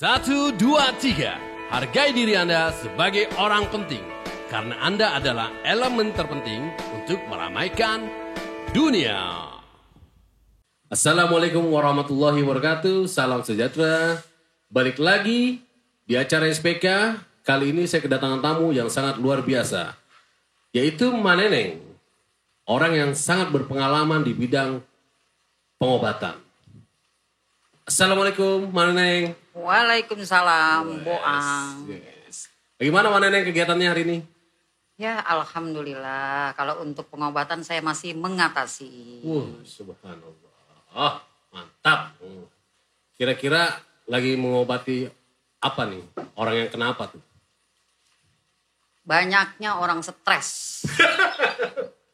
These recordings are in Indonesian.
1, 2, 3. Hargai diri Anda sebagai orang penting. Karena Anda adalah elemen terpenting untuk meramaikan dunia. Assalamualaikum warahmatullahi wabarakatuh. Salam sejahtera. Balik lagi di acara SPK. Kali ini saya kedatangan tamu yang sangat luar biasa. Yaitu Maneneng. Orang yang sangat berpengalaman di bidang pengobatan. Assalamualaikum Maneneng. Waalaikumsalam, Boang. Yes. Bagaimana Maneneng kegiatannya hari ini? Ya, alhamdulillah. Kalau untuk pengobatan saya masih mengatasi. Subhanallah. Oh, mantap. Kira-kira lagi mengobati apa nih? Orang yang kenapa tuh? Banyaknya orang stres.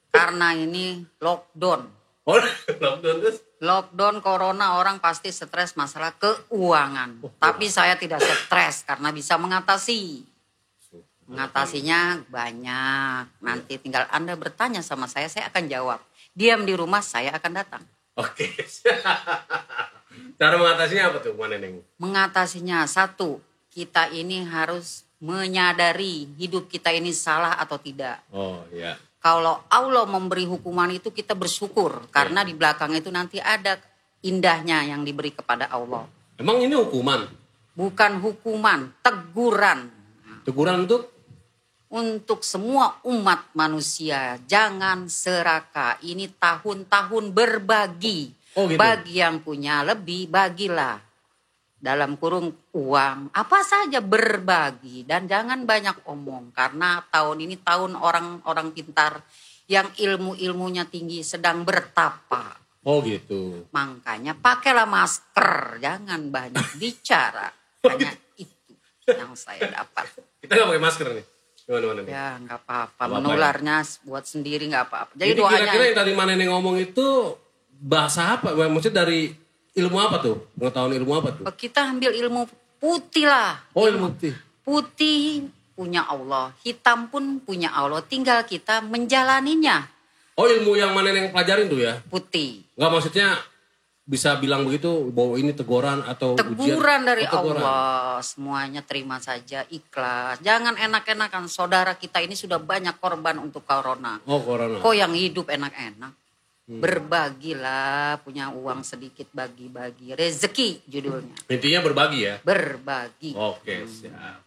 Karena ini lockdown. Oh, lockdown terus? Lockdown corona orang pasti stres masalah keuangan. Tapi saya tidak stres karena bisa mengatasi. Mengatasinya banyak. Nanti tinggal Anda bertanya sama saya akan jawab. Diam di rumah, saya akan datang. Oke. Cara mengatasinya apa tuh, Maneneng? Mengatasinya, satu, kita ini harus menyadari hidup kita ini salah atau tidak. Oh, ya. Kalau Allah memberi hukuman itu kita bersyukur. Karena di belakang itu nanti ada indahnya yang diberi kepada Allah. Emang ini hukuman? Bukan hukuman, teguran. Teguran untuk? Untuk semua umat manusia, jangan serakah. Ini tahun-tahun berbagi. Oh, gitu. Bagi yang punya lebih, bagilah. Dalam kurung uang, apa saja berbagi. Dan jangan banyak omong. Karena tahun ini tahun orang-orang pintar yang ilmu-ilmunya tinggi sedang bertapa. Oh gitu. Makanya pakailah masker, jangan banyak bicara. Hanya itu yang saya dapat. Kita gak pakai masker nih? Gimana? Ya nggak apa-apa, menularnya buat sendiri nggak apa-apa. Jadi ini doanya. kira-kira yang tadi Maneneng ngomong itu bahasa apa? Maksudnya dari ilmu apa tuh? Pengetahuan ilmu apa tuh? Kita ambil ilmu putih lah. Oh, ilmu putih. Putih punya Allah, hitam pun punya Allah. Tinggal kita menjalaninya. Oh, ilmu yang Maneneng pelajarin tuh ya? Putih. Enggak, maksudnya bisa bilang begitu bahwa ini teguran atau teguran ujian? Dari teguran. Allah. Semuanya terima saja, ikhlas. Jangan enak-enakan. Saudara kita ini sudah banyak korban untuk corona. Oh, corona. Kok yang hidup enak-enak? Berbagilah, punya uang sedikit bagi-bagi. Rezeki judulnya. Intinya berbagi ya? Berbagi. Oke, siap.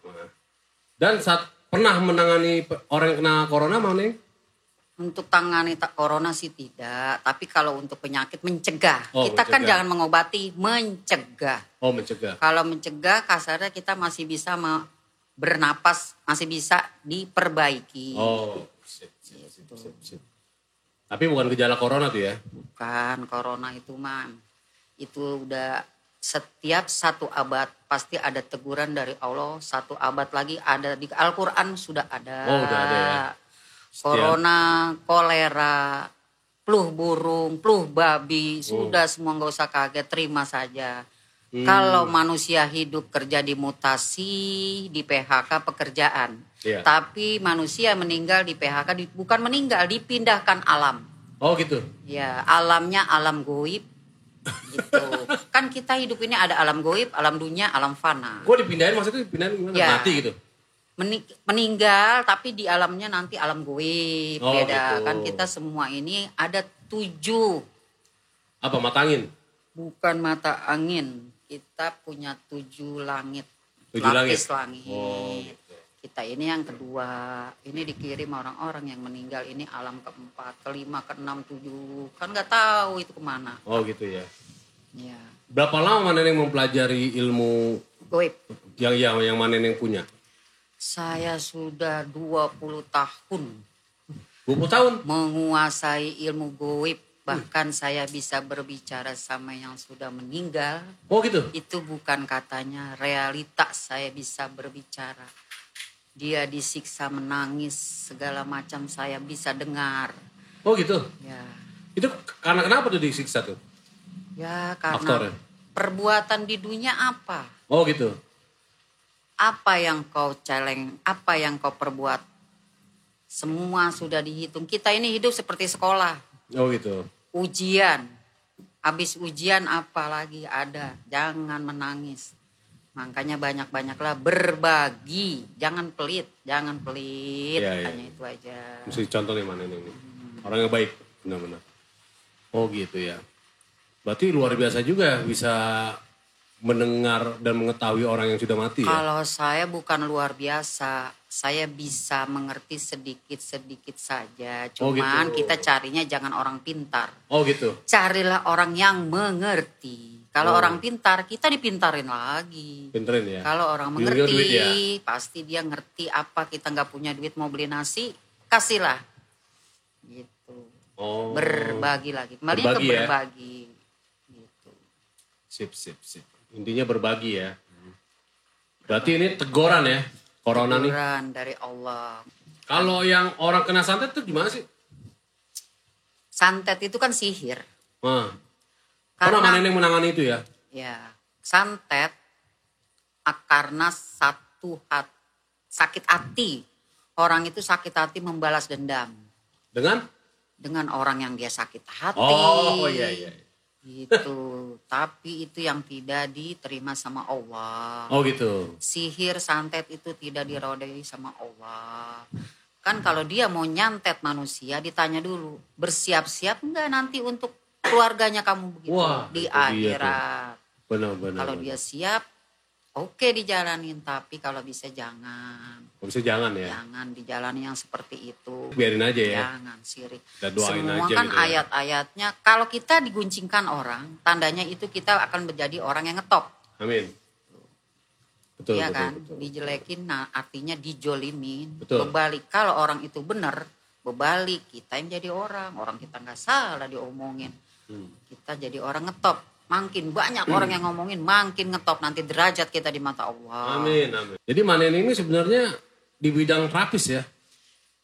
Dan saat pernah menangani orang yang kena corona, Maneneng? Untuk tangani corona sih tidak. Tapi kalau untuk penyakit mencegah. Oh, kita kan mencegah. jangan mengobati, mencegah. Oh, mencegah. Kalau mencegah kasarnya kita masih bisa bernapas, masih bisa diperbaiki. Oh, sip. Tapi bukan gejala corona tuh ya? Bukan, corona itu itu udah setiap 1 abad pasti ada teguran dari Allah. 1 abad lagi ada di Al-Quran sudah ada. Oh, udah ada ya. Corona, kolera, flu burung, flu babi, sudah semua nggak usah kaget, terima saja. Kalau manusia hidup kerja di mutasi, di PHK pekerjaan. Iya. Tapi manusia meninggal di PHK, bukan meninggal, dipindahkan alam. Oh gitu? Ya, alamnya alam goib. Gitu. Kan kita hidup ini ada alam goib, alam dunia, alam fana. Gue dipindahin, maksudnya dipindahin gimana? Ya. Mati gitu? Meninggal tapi di alamnya nanti alam goib. Oh, beda. gitu. Kan kita semua ini ada 7. Apa, mata angin? Bukan mata angin. Kita punya 7 langit. 7 lapis langit? langit. Oh, gitu. Kita ini yang kedua. Ini dikirim orang-orang yang meninggal. Ini alam keempat, kelima, keenam, 7. Kan gak tahu itu kemana. Oh gitu ya. Ya. Berapa lama Maneneng mempelajari ilmu Goib. yang Maneneng punya? Saya sudah 20 tahun 20 tahun? menguasai ilmu goib. Bahkan saya bisa berbicara sama yang sudah meninggal. Oh gitu? Itu bukan katanya, realitas saya bisa berbicara. Dia disiksa, menangis, segala macam saya bisa dengar. Oh gitu? Ya, Itu karena kenapa tuh disiksa tuh? ya karena Faktornya? perbuatan di dunia apa? Oh gitu? Apa yang kau celeng, apa yang kau perbuat. Semua sudah dihitung. Kita ini hidup seperti sekolah. Oh gitu? Ujian. Habis ujian apa lagi ada. Jangan menangis. Makanya banyak-banyaklah berbagi, jangan pelit, Iya. hanya itu aja. Mesti contohnya mana ini? Orangnya baik, benar-benar. Oh gitu ya. Berarti luar biasa juga bisa mendengar dan mengetahui orang yang sudah mati ya? Kalau saya bukan luar biasa, saya bisa mengerti sedikit-sedikit saja. Oh, Cuman gitu. kita carinya jangan orang pintar. Oh gitu. Carilah orang yang mengerti. Kalau Oh. orang pintar, kita dipintarin lagi. Pinterin ya? Kalau orang Juga mengerti, duit ya? pasti dia ngerti apa kita nggak punya duit mau beli nasi, kasihlah. Gitu. Oh. Berbagi lagi. Kembali ke Berbagi ya? berbagi. Gitu. Sip. Intinya berbagi ya. Berarti ini teguran ya, corona nih. Teguran dari Allah. Kalau yang orang kena santet tuh gimana sih? Santet itu kan sihir. Nah, karena mana yang menangani itu ya? Ya, santet karena sakit hati. Orang itu sakit hati membalas dendam Dengan? orang yang dia sakit hati. Oh iya. Gitu. Tapi itu yang tidak diterima sama Allah. Oh gitu. Sihir santet itu tidak dirodai sama Allah. Kan kalau dia mau nyantet manusia ditanya dulu, bersiap-siap enggak nanti untuk keluarganya kamu begitu. Wah, Di itu dia akhirat. Benar. Kalau dia siap, oke dijalanin. Tapi kalau bisa jangan. Kalau bisa jangan ya. Jangan dijalani yang seperti itu. Biarin aja ya. Jangan sirik. Kita doain Semua aja kan gitu ya. ayat-ayatnya. Kalau kita diguncingkan orang, tandanya itu kita akan menjadi orang yang ngetop. Amin. Betul, Iya betul, kan? betul. Dijelekin, nah artinya dijolimin. Betul. Berbalik. Kalau orang itu benar, berbalik. Kita yang jadi orang. Orang kita nggak salah diomongin. Kita jadi orang ngetop. Makin banyak orang yang ngomongin, makin ngetop. Nanti derajat kita di mata Allah. Amin. Jadi Manen ini sebenarnya di bidang terapis ya.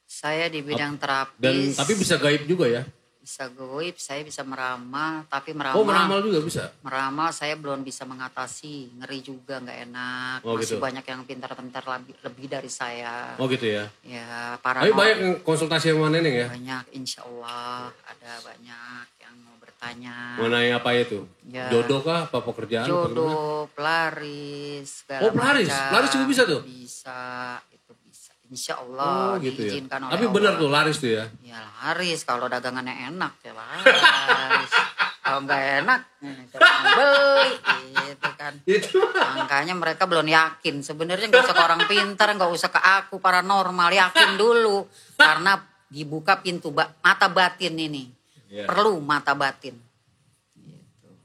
Saya di bidang Dan terapis. tapi bisa gaib juga ya. Bisa goib, saya bisa meramal. Tapi Oh meramal juga bisa. Meramal saya belum bisa mengatasi. Ngeri juga, nggak enak. Oh, Masih gitu. banyak yang pintar-pintar lebih dari saya. Oh gitu ya. Ya, Tapi banyak yang konsultasi sama Neneng ya. Banyak, insya Allah ada banyak yang mau bertanya. Mengenai apa itu? Ya. Jodoh kah? Apa pekerjaan? Apa gimana? Jodoh, pelaris, segala Oh, pelaris? macam. Pelaris juga bisa tuh? Bisa, itu bisa. Insya Allah Oh gitu ya. diizinkan oleh Tapi Allah. benar tuh laris tuh ya. Ya laris, kalau dagangannya enak ya laris. Kalau nggak enak, siapa yang beli gitu kan. Itu. Makanya mereka belum yakin. Sebenarnya nggak usah ke orang pintar, nggak usah ke aku paranormal, yakin dulu. Karena dibuka pintu mata batin ini. Ya. Perlu mata batin.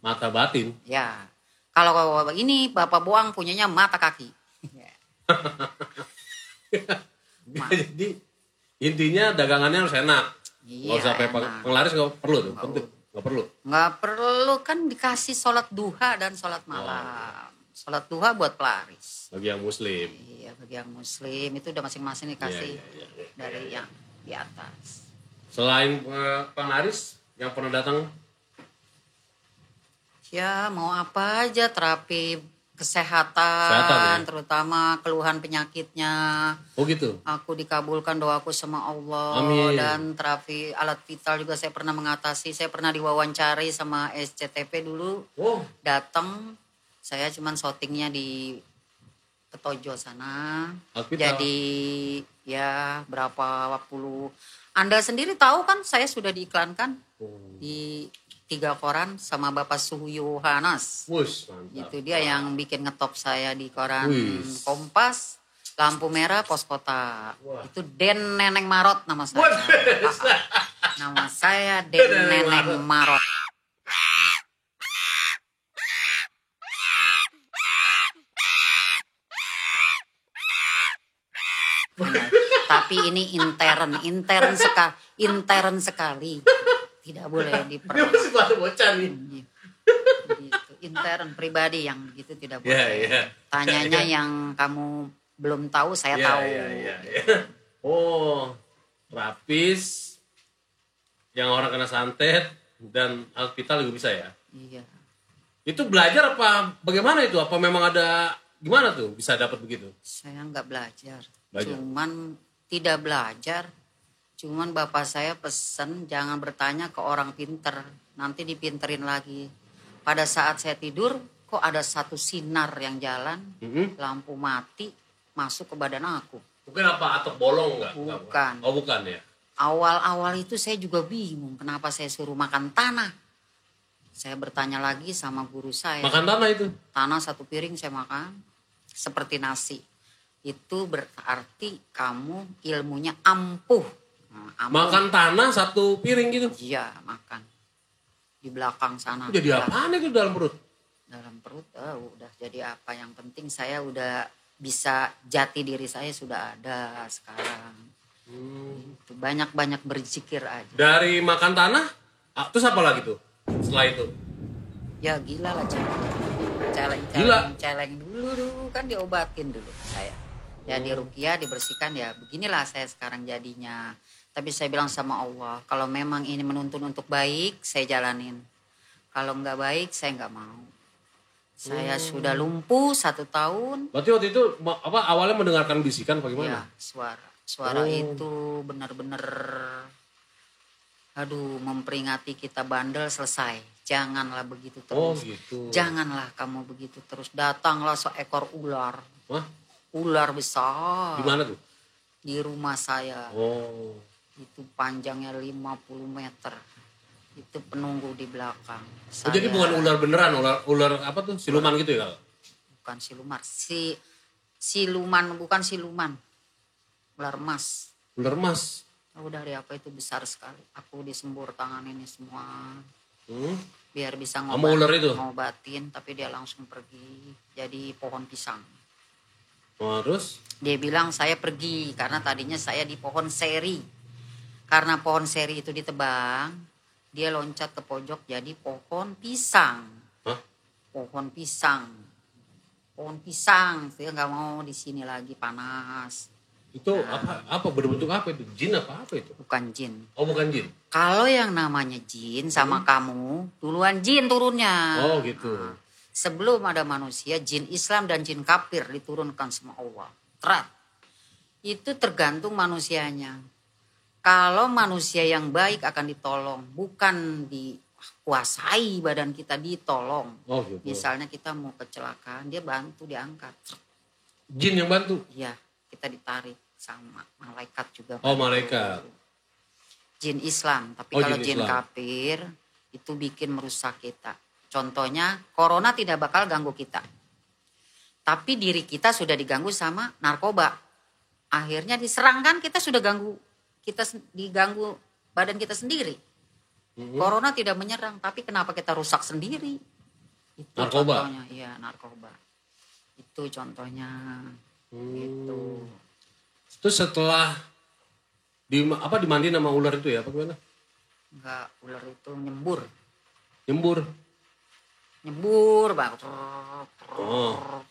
Mata batin. Ya. Kalau ini Bapak Boang punyanya mata kaki. Ya. Jadi intinya dagangannya harus enak. Iya, Nggak usah sampai enak. penglaris nggak perlu tuh. Penting. Nggak perlu. Nggak perlu kan dikasih sholat duha dan sholat malam. Sholat duha buat pelaris. Bagi yang muslim. Iya, bagi yang muslim itu udah masing-masing dikasih Iya. dari yang di atas. Selain penglaris yang pernah datang. Ya mau apa aja terapi kesehatan, Kesehatan, ya? terutama keluhan penyakitnya. Oh gitu. Aku dikabulkan doaku sama Allah. Amin. Dan terapi alat vital juga saya pernah mengatasi. Saya pernah diwawancari sama SCTP dulu. Oh. Datang, saya cuman syutingnya di Petojo sana. Alat vital. Jadi ya berapa puluh. Anda sendiri tahu kan saya sudah diiklankan di 3 koran sama Bapak Suhu Yohanes. Wush, mantap. Itu dia yang bikin ngetop saya di koran Wih. Kompas. Lampu merah pos kota. Wah. Itu Den Neneng Marot nama saya. Wah, Nama saya Den Neneng Neneng Marot. Tapi ini intern sekali. Tidak boleh Dia masih pada bocah nih. gitu. Intern pribadi yang begitu tidak boleh. Iya. Tanyanya yang kamu belum tahu saya Iya, tahu. iya. Oh, terapis yang orang kena santet dan alat vital juga bisa ya. Iya. Itu belajar apa bagaimana itu? Apa memang ada gimana tuh bisa dapat begitu? Saya nggak belajar. Belajar. Cuman tidak belajar. Cuman bapak saya pesen jangan bertanya ke orang pinter. Nanti dipinterin lagi. Pada saat saya tidur, kok ada satu sinar yang jalan, Mm-mm. lampu mati, masuk ke badan aku. Bukan apa atau bolong nggak? Bukan. Oh bukan ya. Awal-awal itu saya juga bingung kenapa saya suruh makan tanah. Saya bertanya lagi sama guru saya. Makan tanah itu. Tanah 1 piring saya makan seperti nasi. Itu berarti kamu ilmunya ampuh. Nah, ampuh. Makan tanah 1 piring gitu. Iya, makan. Di belakang sana. Jadi apaan itu dalam perut? Dalam perut, udah jadi apa. Yang penting saya udah bisa, jati diri saya sudah ada sekarang. Itu banyak-banyak berzikir aja. Dari makan tanah, terus apa lagi tuh setelah itu? Ya gila lah celeng dulu kan diobatin dulu saya. Jadi ruqyah dibersihkan ya beginilah saya sekarang jadinya. Tapi saya bilang sama Allah, kalau memang ini menuntun untuk baik, saya jalanin. Kalau nggak baik, saya nggak mau. Saya sudah lumpuh 1 tahun. Berarti waktu itu awalnya mendengarkan bisikan apa Ya, gimana? suara itu benar-benar, aduh, memperingati kita bandel selesai. Janganlah begitu terus. Oh gitu. Janganlah kamu begitu terus. Datanglah seekor ular. Hah? Ular besar. Di mana tuh? Di rumah saya. Oh. Itu panjangnya 50 meter. Itu penunggu di belakang. Oh, jadi bukan ular beneran, ular apa tuh? Siluman gitu ya? Bukan siluman. Siluman, bukan siluman. Ular emas. Ular emas. Oh, dari apa itu besar sekali. Aku disembur tangan ini semua. Biar bisa Sama ular itu? ngobatin, tapi dia langsung pergi. Jadi pohon pisang. Oh, terus? Dia bilang saya pergi karena tadinya saya di pohon seri. Karena pohon seri itu ditebang, dia loncat ke pojok jadi pohon pisang. Hah? Pohon pisang. Pohon pisang, saya nggak mau di sini lagi panas. Itu apa berbentuk apa itu? Jin apa itu? Bukan jin. Oh, bukan jin. Kalau yang namanya jin sama kamu, duluan jin turunnya. Oh, gitu. Nah, sebelum ada manusia, jin Islam dan jin kafir diturunkan sama Allah. Terat. Itu tergantung manusianya. Kalau manusia yang baik akan ditolong, bukan dikuasai badan kita, ditolong. Oh, gitu. Misalnya kita mau kecelakaan, dia bantu diangkat. Jin yang bantu? Iya, kita ditarik sama malaikat juga. Oh, bantu. malaikat. Jin Islam, tapi kalau jin kafir itu bikin merusak kita. Contohnya, corona tidak bakal ganggu kita. Tapi diri kita sudah diganggu sama narkoba. Akhirnya diserangkan, kita sudah diganggu badan kita sendiri. Corona tidak menyerang, tapi kenapa kita rusak sendiri? Itu narkoba? Contohnya, iya narkoba. Itu contohnya. Gitu. Terus setelah dimandiin sama ular itu ya, apa gimana? Enggak, ular itu nyembur. Nyembur bang. Oh.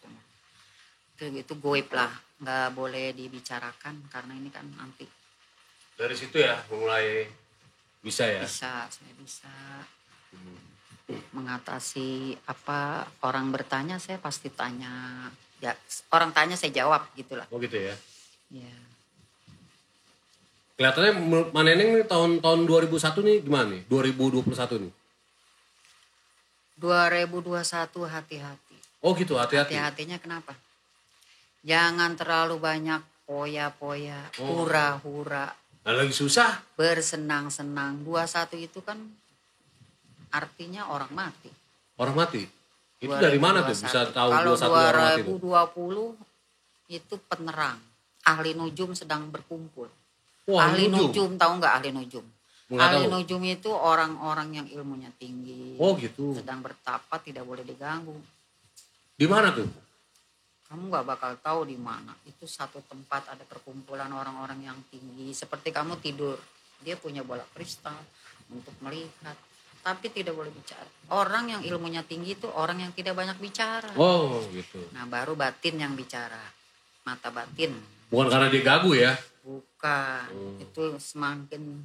Itu goib lah, nggak boleh dibicarakan karena ini kan nanti. Dari situ ya mulai bisa ya? Bisa, saya bisa mengatasi apa orang bertanya, saya pasti tanya. Ya, orang tanya saya jawab gitulah. Oh gitu ya? Iya. Kelihatannya Mbak Neneng nih tahun 2001 nih gimana nih? 2021 nih? 2021 hati-hati. Oh gitu, hati-hati. Hati-hatinya kenapa? Jangan terlalu banyak poya-poya, hura-hura. Nah, lagi susah. Bersenang-senang. 21 itu kan artinya orang mati. Orang mati? Itu dari mana tuh bisa tahu 21 orang mati? Kalau 2020 itu penerang. Ahli nujum sedang berkumpul. Wah, ahli nujum tahu nggak ahli nujum? Nggak ahli tahu. nujum itu orang-orang yang ilmunya tinggi. Oh gitu. Sedang bertapa, tidak boleh diganggu. Di mana tuh? Kamu nggak bakal tahu di mana. Itu satu tempat ada perkumpulan orang-orang yang tinggi. Seperti kamu tidur, dia punya bola kristal untuk melihat. Tapi tidak boleh bicara. Orang yang ilmunya tinggi itu orang yang tidak banyak bicara. Oh gitu. Nah baru batin yang bicara. Mata batin. Bukan karena dia gagu ya? Bukan. Itu semakin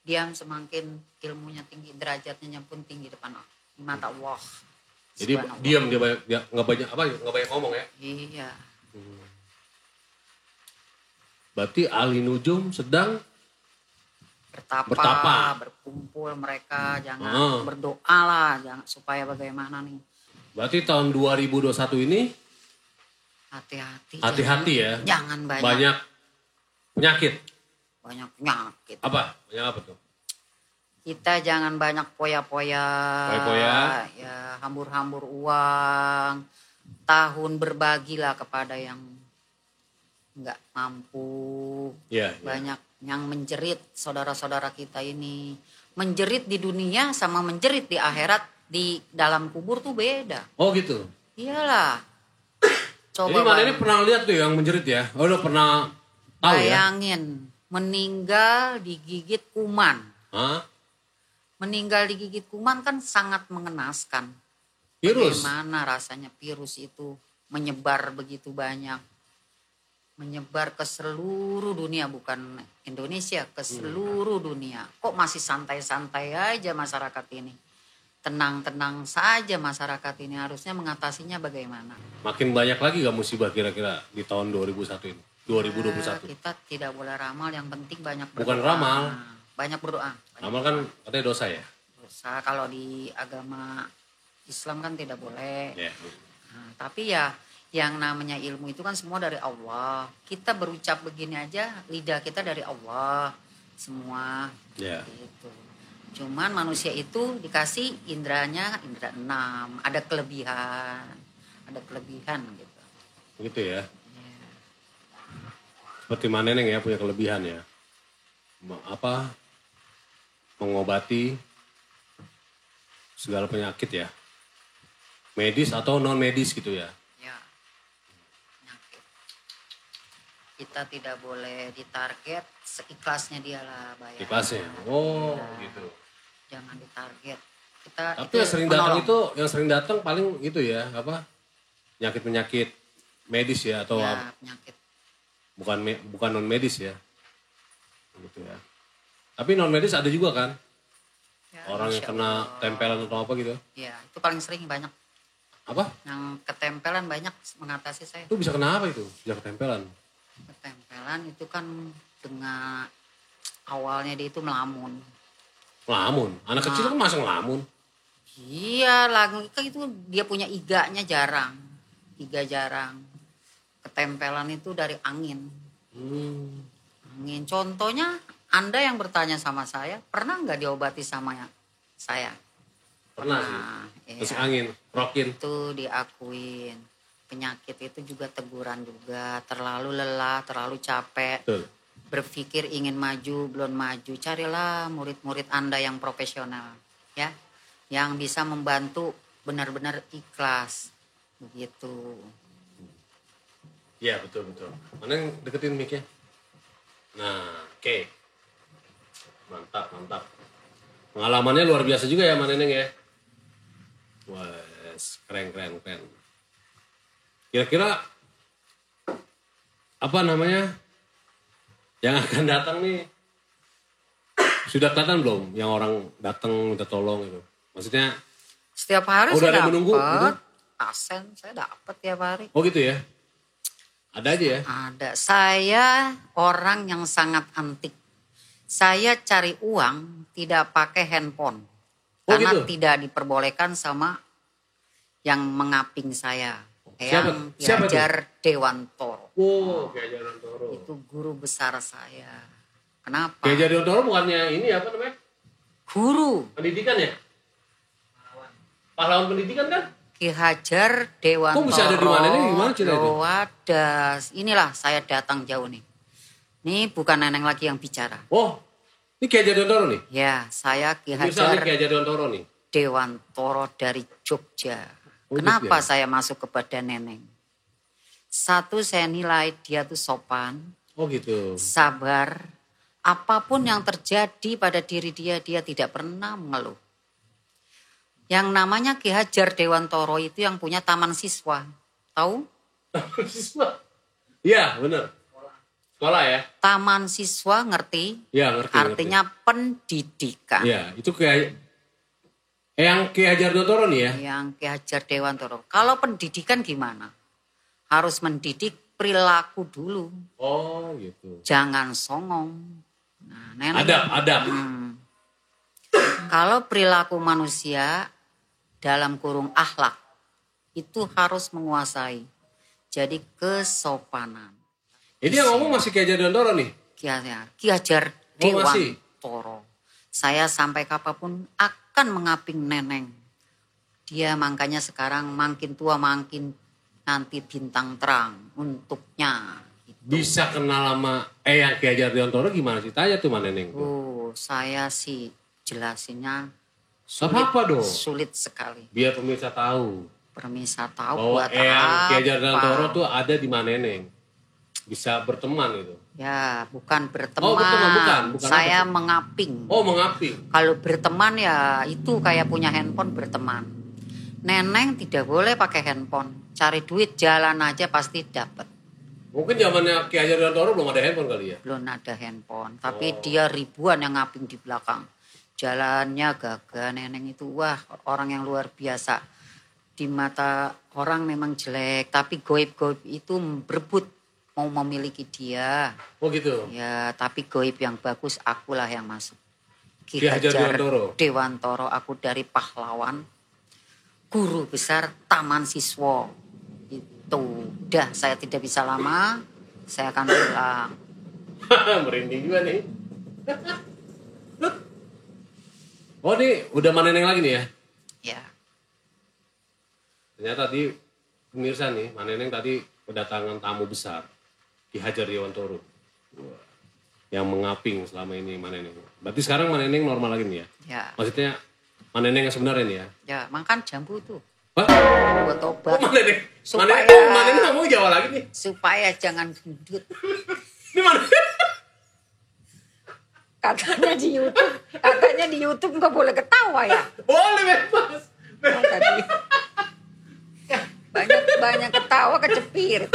diam semakin ilmunya tinggi. Derajatnya pun tinggi depan mata Allah. Jadi diam dia nggak banyak ngomong ya? Iya. Berarti ahli nujum sedang bertapa, berkumpul mereka, jangan berdoa lah, jangan supaya bagaimana nih. Berarti tahun 2021 ini Hati-hati. hati-hati ya. Jangan banyak. Banyak penyakit. Banyak penyakit. Apa? Banyak apa tuh? Kita jangan banyak poya-poya. Poya-poya. Ya, hambur-hambur uang. Tahun berbagilah kepada yang nggak mampu. Iya. Banyak yang menjerit saudara-saudara kita ini. Menjerit di dunia sama menjerit di akhirat di dalam kubur tuh beda. Oh gitu. Iyalah. Jadi mana ini pernah lihat tuh yang menjerit ya? Oh udah pernah tahu ya? Bayangin meninggal digigit kuman. Hah? Meninggal digigit kuman kan sangat mengenaskan. Virus? Bagaimana rasanya virus itu menyebar begitu banyak. Menyebar ke seluruh dunia, bukan Indonesia, ke seluruh dunia. Kok masih santai-santai aja masyarakat ini? Tenang-tenang saja masyarakat ini, harusnya mengatasinya bagaimana? Makin banyak lagi gak musibah kira-kira di tahun 2001 ini? 2021? Kita tidak boleh ramal, yang penting banyak berdoa. Bukan ramal. Banyak berdoa. Ramal kan katanya dosa ya? Dosa, kalau di agama Islam kan tidak boleh. Ya. Nah, tapi ya yang namanya ilmu itu kan semua dari Allah. Kita berucap begini aja, lidah kita dari Allah semua. Ya. Gitu. Cuman manusia itu dikasih indranya indra 6, ada kelebihan gitu. Begitu ya? Seperti mana Neneng ya punya kelebihan ya? Mengobati segala penyakit ya? Medis atau non medis gitu ya? Ya, penyakit. Kita tidak boleh ditarget, seikhlasnya dialah bayar. Ikhlasnya? Oh gitu. Jangan ditarget. Kita Tapi yang sering datang paling itu ya, apa? Penyakit-penyakit medis ya atau ya, penyakit. bukan non medis ya. Gitu ya. Tapi non medis ada juga kan? Ya, orang yang kena tempelan atau apa gitu. Ya, itu paling sering banyak. Apa? Yang ketempelan banyak mengatasi saya. Itu bisa kena apa itu? Bisa ketempelan. Ketempelan itu kan dengan awalnya dia itu melamun. Ngelamun. Anak kecil kan masa ngelamun. Iya, lagu itu dia punya iganya jarang. Iga jarang. Ketempelan itu dari angin. Angin. Contohnya Anda yang bertanya sama saya, pernah nggak diobati sama saya? Pernah sih. Terus angin, rokin. Itu diakuin. Penyakit itu juga teguran juga. Terlalu lelah, terlalu capek. Betul. Berpikir ingin maju, belum maju. Carilah murid-murid Anda yang profesional. Ya, yang bisa membantu benar-benar ikhlas. Begitu. Iya betul. Mana yang deketin mic-nya? Nah, oke. Mantap. Pengalamannya luar biasa juga ya Maneneng ya. Wah, keren. Kira-kira apa namanya yang akan datang nih? Sudah kelihatan belum yang orang datang minta tolong itu? Maksudnya Setiap hari udah saya ada menunggu gitu? dapat. Asen saya dapat tiap hari. Oh gitu ya? Ada aja ya? Ada. Saya orang yang sangat antik. Saya cari uang tidak pakai handphone. Oh, Karena gitu? tidak diperbolehkan sama yang mengaping saya. Yang Siapa Ki Hajar Dewantoro. Oh, Ki Hajar Dewantoro. Itu guru besar saya. Kenapa? Ki Hajar Dewantoro bukannya ini apa namanya? Guru. Pendidikan ya? Pahlawan pendidikan kan? Ki Hajar Dewantoro. Kok bisa ada di mana nih? Gimana cerita itu? Wadas. Inilah saya datang jauh nih. Ini bukan Neneng lagi yang bicara. Oh, ini Ki Hajar Dewantoro nih? Ya, saya Ki Misalnya Hajar Ki Hajar Dewantoro nih? Dewantoro dari Jogja. Oh, Kenapa Jogja. saya masuk kepada Neneng? Satu, saya nilai dia tuh sopan, Oh gitu. sabar. Apapun yang terjadi pada diri dia tidak pernah mengeluh. Yang namanya Ki Hajar Dewantoro itu yang punya taman siswa. Tahu? Iya, benar. Sekolah ya? Taman siswa ngerti? Iya, ngerti. Artinya pendidikan. Iya, itu kayak yang Ki Hajar Dewantoro nih ya? Yang Ki Hajar Dewantoro. Kalau pendidikan gimana? Harus mendidik perilaku dulu. Oh gitu. Jangan songong. Nah, Neneng. Adab. Kalau perilaku manusia dalam kurung akhlak itu harus menguasai. Jadi kesopanan. Ini yang ngomong masih Ki Hajar Dewantoro nih? Ki Hajar masih? Dewantoro. Saya sampai kapanpun akan mengaping neneng. Dia makanya sekarang makin tua makin nanti bintang terang untuknya. Bisa kenal sama yang Ki Hajar Dewantoro gimana sih? Tanya tuh Mak Neneng. Saya sih jelasinnya apa dong? Sulit sekali. Biar pemirsa tahu. Pemirsa tahu bahwa buat Ki Hajar apa. Dewantoro tuh ada di Mak Neneng. Bisa berteman gitu. Ya, bukan berteman. Oh, berteman bukan Saya mengaping. Oh, mengaping. Kalau berteman ya itu kayak punya handphone berteman. Neneng tidak boleh pakai handphone. Cari duit jalan aja pasti dapat. Mungkin zamannya Ki Hajar Dewantoro belum ada handphone kali ya? Belum ada handphone. Tapi dia ribuan yang ngaping di belakang. Jalannya gagah Neneng itu. Wah, orang yang luar biasa. Di mata orang memang jelek. Tapi goib-goib itu berebut. Mau memiliki dia. Oh gitu? Ya, tapi goib yang bagus akulah yang masuk. Ki Hajar Dewantoro. Aku dari pahlawan. Guru besar Taman Siswa. Itu. Udah, saya tidak bisa lama. Saya akan pulang. Merinding juga nih. Oh nih, udah Mak Neneng lagi nih ya? Ya. Ternyata tadi pemirsa nih, Mak Neneng tadi kedatangan tamu besar. Ki Hajar Dewantoro. Yang mengaping selama ini Mak Neneng. Berarti sekarang Mak Neneng normal lagi nih ya? Ya. Maksudnya Mak Neneng yang sebenarnya nih ya? Ya, makan jambu tuh. Hah? Buat obat. Oh Mak Neneng? Supaya- Mak Neneng ngomong Jawa lagi nih? Supaya jangan gendut. Ini mana? Katanya di YouTube nggak boleh ketawa ya. Boleh bebas. Tadi. Banyak ketawa kecepir.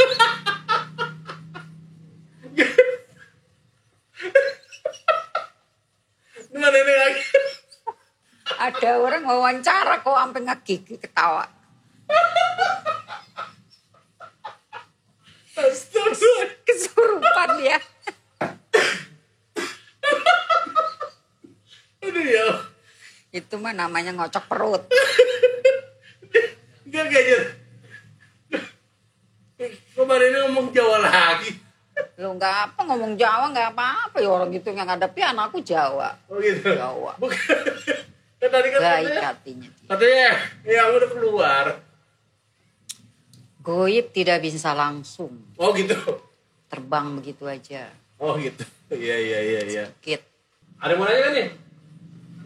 Ini Mak Neneng lagi. Ada orang wawancara kok sampai ngegigit ketawa. Astaga. Kesurupan ya. Aduh ya. Itu mah namanya ngocok perut. Enggak kayaknya. Kemarin ini ngomong Jawa lagi. Lu nggak apa ngomong Jawa nggak apa-apa ya orang gitu yang ngadepi anakku Jawa. Oh gitu. Jawa. Bukan. Kan tadi kan Baik hatinya. katanya yang udah keluar. Goib tidak bisa langsung Oh gitu. terbang begitu aja. Oh gitu. Iya. Sedikit. Ada yang mau nanya kan nih?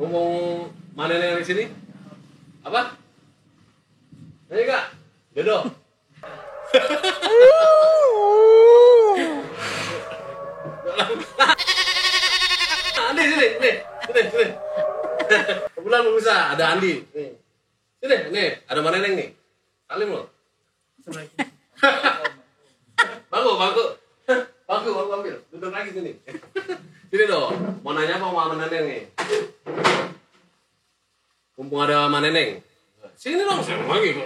Ngomong Mak Neneng di sini? Apa? Nanya Kak? Jodoh. Andi sini. Kebetulan bisa ada Andi. Nih. Sini, nih, ada Mak Neneng nih. Salim lo. Bangku ambil. Duduk lagi sini. Sini dong. Mau nanya apa sama Mak Neneng nih? Mumpung ada Mak Neneng. Sini dong, sini lagi.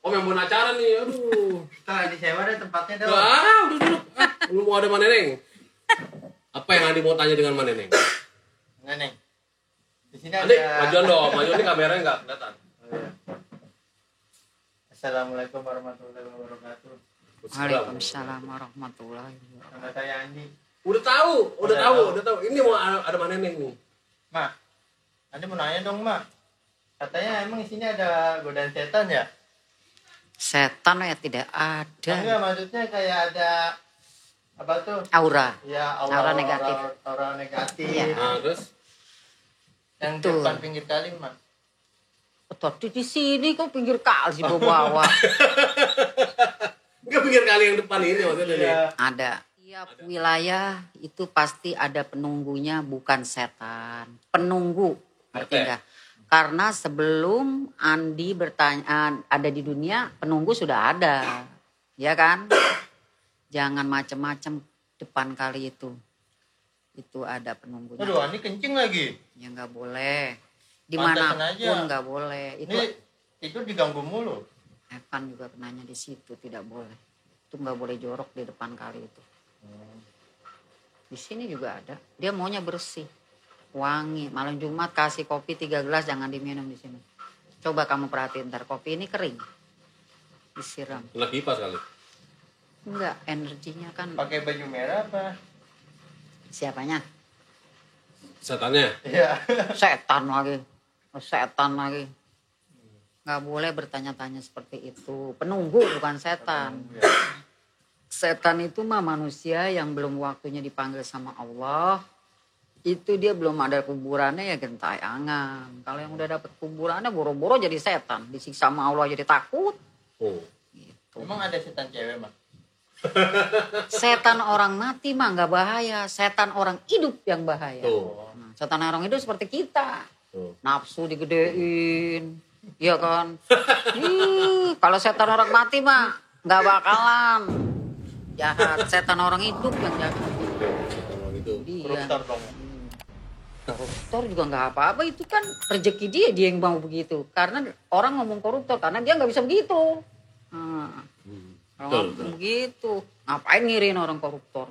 Om yang buat acara nih, aduh. Kita disewa deh tempatnya dong. Udah duduk. Lu mau ada Mak Neneng? Apa yang Andi mau tanya dengan Mak Neneng? Neneng. Di sini ada. Andi, majuan dong. Majuan nih kameranya nggak kelihatan. Oh, iya. Assalamualaikum warahmatullahi wabarakatuh. Waalaikumsalam warahmatullahi wabarakatuh. Nama saya Andi. Udah tahu. Ini mau ada Mak Neneng nih. Mak, Andi mau nanya dong, Mak. Katanya emang di sini ada godaan setan ya? Setan ya tidak ada. Enggak, maksudnya kayak ada apa tuh? Aura. Ya, Aura negatif. Aura negatif. Iya. Nah, terus? Yang Betul. depan pinggir kali, Mak. Tadi di sini kok pinggir kali sih bawah. Enggak pinggir kali yang depan ini maksudnya nih. Iya. Ada. Tiap wilayah itu pasti ada penunggunya, bukan setan. Penunggu, ngerti Oke. nggak? Karena sebelum Andi bertanya ada di dunia, penunggu sudah ada, ya kan? Jangan macam-macam depan kali itu ada penunggunya. Aduh, Andi kencing lagi. Ya nggak boleh, Pantasan dimanapun aja. nggak boleh. Itu Ini itu diganggu mulu. Evan juga penanya di situ tidak boleh. Itu nggak boleh jorok di depan kali itu. Di sini juga ada. Dia maunya bersih, wangi. Malam Jumat kasih kopi 3 gelas, jangan diminum di sini. Coba kamu perhatiin ntar kopi ini kering. Disiram. Kena kipas kali. Enggak, energinya kan. Pakai baju merah apa? Siapanya? Setannya. Iya. Setan lagi. Setan lagi. Nggak boleh bertanya-tanya seperti itu. Penunggu bukan setan. Setan itu mah manusia yang belum waktunya dipanggil sama Allah. Itu dia belum ada kuburannya ya gentayangan. Kalau yang udah dapet kuburannya boro-boro jadi setan. Disiksa sama Allah jadi takut. Oh. Gitu. Emang ada setan cewek mah? Setan orang mati mah nggak bahaya. Setan orang hidup yang bahaya. Tuh. Nah, setan orang hidup seperti kita. Tuh. Nafsu digedein. Iya kan? Kalau setan orang mati mah nggak bakalan jahat. Setan orang hidup yang jahat. Orang itu. Iya. Koruptor dong. Koruptor juga nggak apa-apa, itu kan rezeki dia yang mau begitu. Karena orang ngomong koruptor karena dia nggak bisa begitu. Nah, kalau Betul. begitu, ngapain ngirin orang koruptor?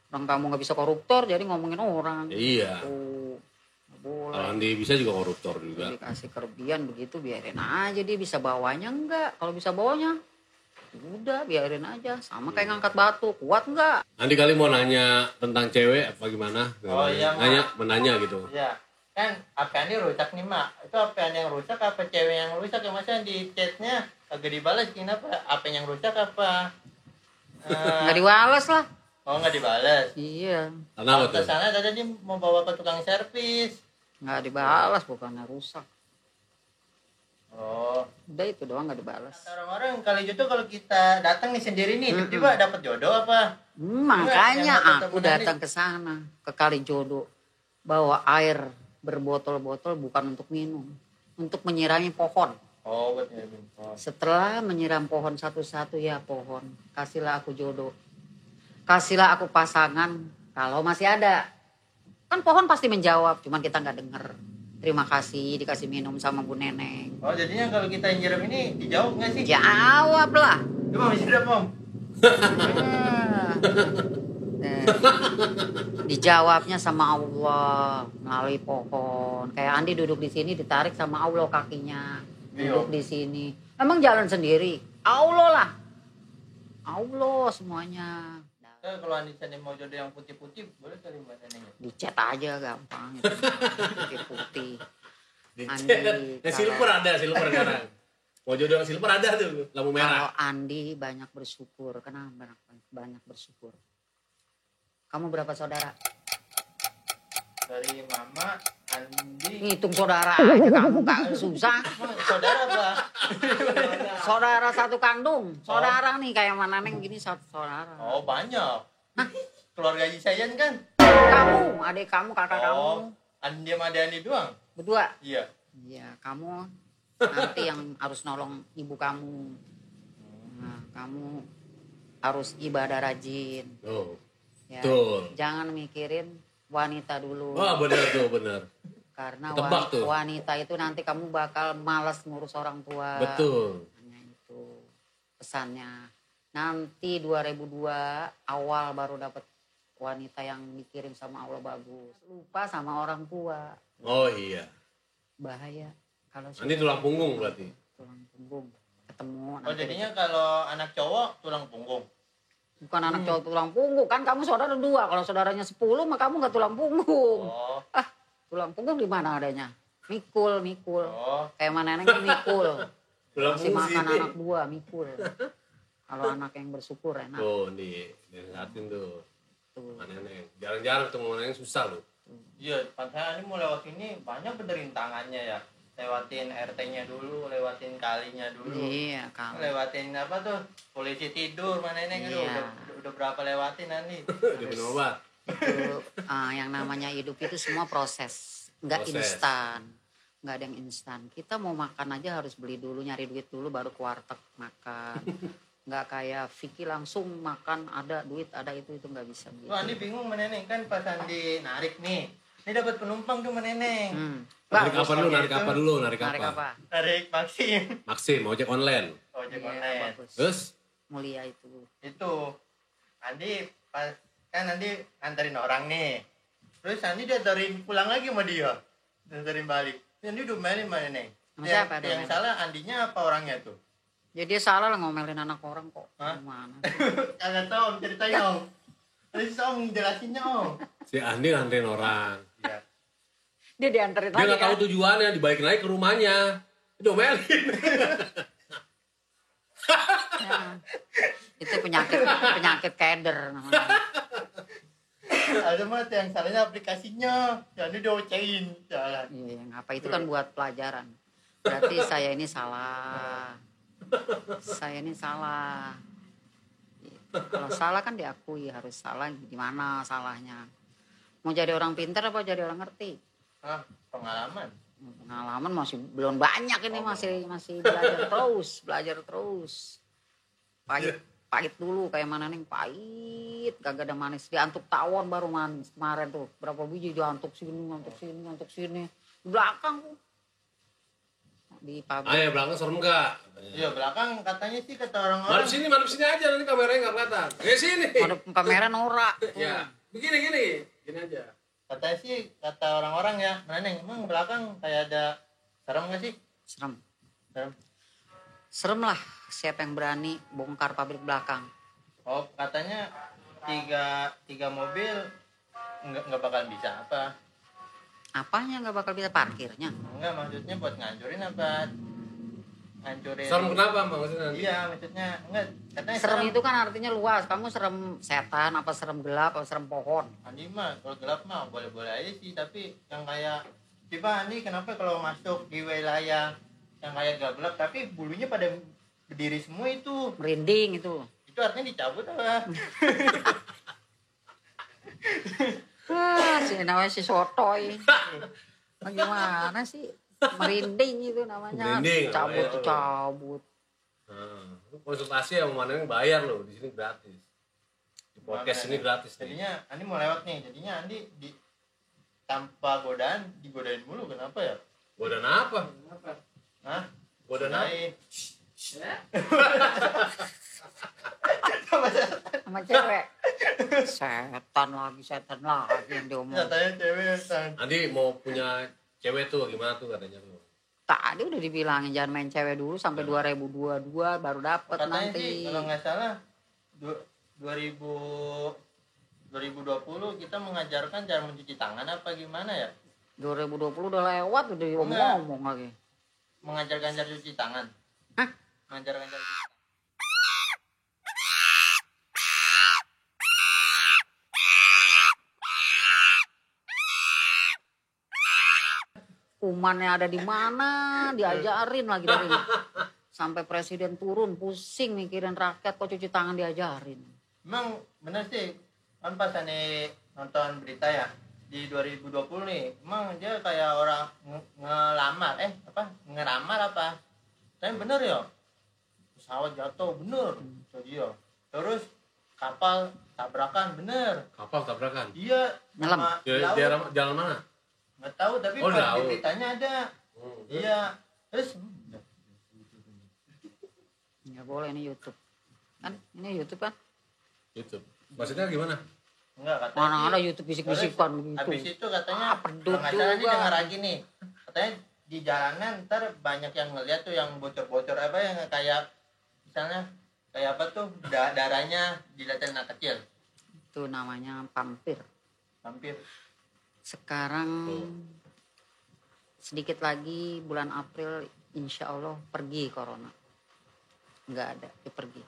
Orang kamu nggak bisa koruptor, jadi ngomongin orang. Iya. Oh, nggak boleh. Kalau Andi bisa juga koruptor juga. Dikasih kelebihan begitu, biarin aja dia bisa bawanya enggak. Kalau bisa bawanya, udah biarin aja. Sama kayak ngangkat batu, kuat enggak? Andi kali mau nanya tentang cewek apa gimana? Oh, iya, Mak. Menanya gitu. Iya. Kan apa ini rusak nih mak? Itu apa yang rusak apa cewek yang rusak ya masa di chatnya agak dibalas kenapa? Apa yang rusak apa? Nggak diwales lah. Oh nggak dibalas. Iya, Karena apa tuh? Kesana tadi mau bawa ke tukang servis. nggak dibalas, bukannya rusak. Oh. Udah itu doang nggak dibalas. Kata orang-orang kali itu kalau kita datang nih sendiri nih, tiba-tiba dapat jodoh apa? Makanya yang aku ketemu datang ke sana, ke Kali Jodo. Bawa air berbotol-botol bukan untuk minum, untuk menyirami pohon. Oh, buat nyiram. Oh. Setelah menyiram pohon satu-satu, ya pohon, kasihlah aku jodoh. Kasihlah aku pasangan kalau masih ada. Kan pohon pasti menjawab, cuman kita nggak denger. Terima kasih dikasih minum sama Bu Neneng. Oh, jadinya kalau kita nyiram ini dijawab nggak sih? Jawab lah. Coba nyiram, Om. Dijawabnya sama Allah melalui pohon. Kayak Andi duduk di sini ditarik sama Allah kakinya. Duduk di sini. Emang jalan sendiri. Allah lah. Allah semuanya. Kalau Andi Sani mau jodoh yang putih-putih, boleh kali Mbak Neneng? Dicat aja gampang. Putih-putih. Andi. Silver ada, silver sekarang. Mau jodoh yang silver ada tuh, lampu merah. Kalau Andi banyak bersyukur. Kenapa banyak bersyukur? Kamu berapa saudara? Dari Mama, Andi. Ngitung saudara aja kamu gak susah. Saudara apa? Saudara satu kandung. Saudara nih kayak mana Neng gini satu saudara. Oh, banyak. Keluarga Haji Sayan kan? Kamu, adik kamu, kakak kamu. Oh, Andi sama Andi doang? Berdua. Iya. Iya, kamu nanti yang harus nolong ibu kamu. Nah, kamu harus ibadah rajin. Oh. Ya, Betul. jangan mikirin wanita dulu. Wah, benar tuh, benar. Karena Tebak tuh. wanita itu nanti kamu bakal malas ngurus orang tua. Betul. Hanya itu pesannya. Nanti 2002 awal baru dapat wanita yang dikirim sama Allah bagus. Lupa sama orang tua. Oh iya. Bahaya. Kalau Andi tulang punggung berarti. tulang punggung ketemu. Oh, jadinya kalau anak cowok tulang punggung. Bukan anak cowok tulang punggung. Kan kamu saudara 2. Kalau saudaranya 10 mah kamu nggak tulang punggung. Oh. Tulang punggung di mana adanya? Mikul. Oh. Kayak mana Neneng mikul. Tulang Masih punggung makan sini. anak buah mikul. Kalau anak yang bersyukur enak. Tuh, nih. Lihatin tuh. Tuh. Mana Neneng. Jarang-jarang ketemu Neneng susah loh. Iya, pantai ini mau lewat ini banyak berintangannya ya. Lewatin RT-nya dulu, lewatin kalinya dulu. Iya, kamu. Lewatin apa tuh? Polisi tidur mana ini Iya. udah berapa lewatin Andi? Udah minum obat. Itu, yang namanya hidup itu semua proses, nggak Proses. instan, nggak ada yang instan. Kita mau makan aja harus beli dulu, nyari duit dulu baru ke warteg makan. Nggak kayak Vicky langsung makan ada duit ada itu nggak bisa Lu gitu. Andi bingung meneneng kan pas Andi narik nih. Ini dapat penumpang tuh meneneng. Narik Bagus. apa dulu, narik gitu. apa dulu, narik Narik apa? apa? Narik Maxim. Maxim, ojek online. Ojek Iya, online. bagus. Terus? Mulia itu. Itu Andi pas kan Andi nganterin orang nih. Terus Andi diantarin pulang lagi sama dia. Diantarin balik. Andi udah main mana neng? Sama siapa Yang domelin? salah Andinya apa orangnya tuh? Jadi dia salah lah ngomelin anak orang kok. Hah? Gimana? Kagak tahu om, ceritanya om. Tadi si om jelasinnya om. Si Andi nganterin orang. Iya. Dia dianterin Dia lagi nggak tahu kan. tujuannya, dibalikin lagi ke rumahnya. Diomelin. Ya. Itu penyakit keder namanya. Ada mah yang salahnya aplikasinya. Jadi diocein jalan. Iya, ngapa itu kan buat pelajaran. Berarti saya ini salah. Saya ini salah. Kalau salah kan diakui, harus salah. Gimana salahnya? Mau jadi orang pintar apa jadi orang ngerti? Ah, pengalaman. Pengalaman masih belum banyak ini, masih belajar terus. Pahit dulu kayak mana nih, pahit, kagak ada manis. Diantuk tawon baru manis kemarin tuh. Berapa biji diantuk sini. Di belakang tuh. Di pabrik. Ayo belakang serem gak? Iya belakang katanya sih kata orang-orang. Madep sini aja, nanti kameranya nggak kelihatan. Sini. Ada kamera norak. Ya, begini aja. Katanya sih kata orang-orang ya, mana Neng, emang belakang kayak ada serem nggak sih? Serem. Serem. Serem lah siapa yang berani bongkar pabrik belakang. Oh katanya tiga mobil nggak bakal bisa apa? Apanya nggak bakal bisa parkirnya? Enggak maksudnya buat ngancurin apa? Ngancurin. Serem kenapa maksudnya? Iya maksudnya enggak katanya Serem itu kan artinya luas. Kamu serem setan apa serem gelap apa serem pohon? Andi mah kalau gelap mah boleh-boleh aja sih, tapi yang kayak tiba Andi kenapa kalau masuk di wilayah yang kayak gelap tapi bulunya pada berdiri semua itu Merinding itu. artinya dicabut apa? Namanya si sotoy. Bagaimana sih? Merinding itu namanya. Merinding, Cabut. Nah, lu konsultasi yang mana yang bayar loh, di sini gratis. Di podcast ini gratis nih. Jadinya Andi mau lewat nih, jadinya Andi tanpa godaan digodain mulu, kenapa ya? Godaan apa? Hah? Godaan apa? Godain. Sama cewek. Setan lagi yang diomong. Katanya cewek setan. Andi mau punya cewek tuh gimana tuh katanya tuh? Tadi udah dibilangin jangan main cewek dulu sampai 2022 baru dapet Katanya nanti. sih kalau nggak salah 2020 kita mengajarkan cara mencuci tangan apa gimana ya? 2020 udah lewat udah ngomong lagi. Mengajarkan cara cuci tangan. Hah? Mengajarkan cara cuci tangan. Kumannya ada di mana diajarin lagi dari sampai presiden turun pusing mikirin rakyat kok cuci tangan diajarin. Emang bener sih, kan pas Ane nonton berita ya di 2020 nih, emang dia kayak orang ngeramal apa? Tapi bener ya, pesawat jatuh bener, jadi ya. Terus kapal tabrakan bener, Kapal tabrakan. iya Nyelam. sama Di laut. daerah jalan mana? Nggak tahu tapi Oh, pas di laut. beritanya ada, iya. Terus Nggak boleh ini YouTube. Kan ini YouTube kan? YouTube. Maksudnya gimana? enggak katanya. Mana sih- ada YouTube bisik-bisikan begitu. Habis itu katanya Pedut kalau nggak salah nih juga. dengar lagi nih. Katanya di jalanan ntar banyak yang ngeliat tuh yang bocor-bocor apa yang kayak misalnya kayak apa tuh darahnya dilihatin anak kecil. Itu namanya pampir. Hampir. Sekarang sedikit lagi bulan April insya Allah pergi corona. Nggak ada, dia pergi.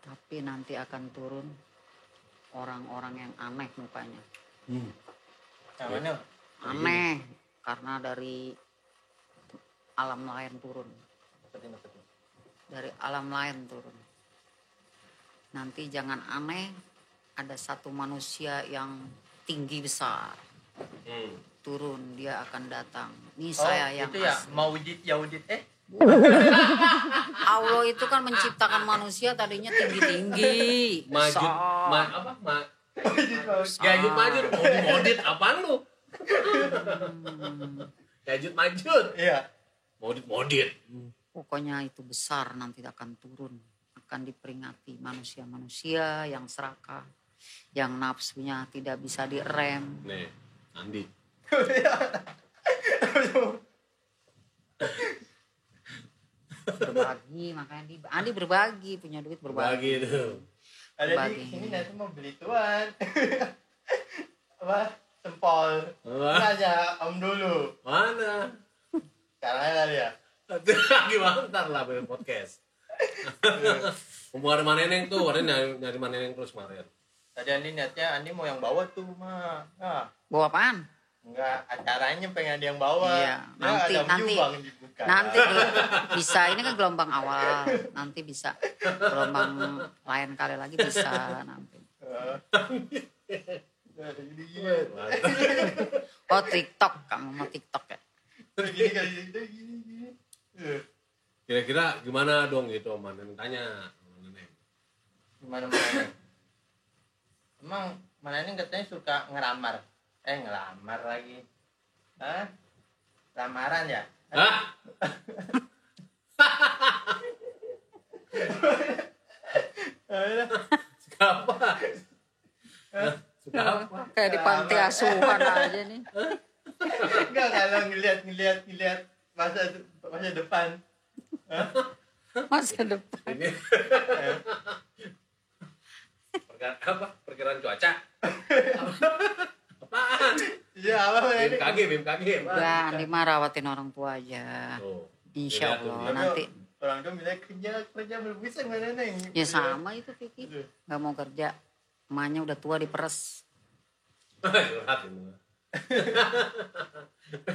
Tapi nanti akan turun orang-orang yang aneh mukanya. Yang mana? Aneh karena dari alam lain turun. Dari alam lain turun. Nanti jangan aneh, ada satu manusia yang tinggi besar turun, dia akan datang. Ini saya yang itu ya asli. Maudid Yaudid Allah itu kan menciptakan manusia tadinya tinggi-tinggi. Majud, Gajut majud, modit apaan lu? Gajut majud. Iya. Modit. Pokoknya itu besar nanti akan turun. Akan diperingati manusia-manusia yang serakah. Yang nafsunya tidak bisa direm. Nih, Andi. Berbagi, makanya Andi berbagi, punya duit Bagi berbagi. itu. Ada Bagi. di sini nanti mau beli tuan. Apa? Sempol. Apa? Nanya om dulu. Mana? Sekarang lah dia. Gimana ntar lah bikin podcast. Hubungan sama Neneng tuh, ada nyari sama Neneng terus kemarin. Tadi Andi niatnya Andi mau yang bawa tuh mah. Nah, Bawa apaan? enggak, acaranya pengen Andi yang bawa. Iya, Dia ada nanti Bang dibuka. nanti bisa, ini kan gelombang awal, nanti bisa gelombang lain kali lagi bisa nanti. Ada gini-gini. Oh TikTok, kamu mau TikTok ya? Gini kali gini. Kira-kira gimana dong gitu, Om Neneng tanya. Sama Neneng. Gimana mana? Emang mana ini katanya suka ngelamar. Ngelamar lagi. Hah? Lamaran ya? Hah? Suka apa? Suka apa? Kayak di panti asuhan aja nih. Enggak, kalau ngeliat masa depan. Masa depan. Ini perkiraan cuaca? Apaan? Iya, apa ini? BMKG. Udah, Andi mah rawatin orang tua aja. Tuh, Insya lihat tuh, Allah lihat. nanti. Orang tuh bilang kerja belum bisa mana neng. Ya sama itu Vicky, nggak mau kerja. Emaknya udah tua diperes. Curhat ini.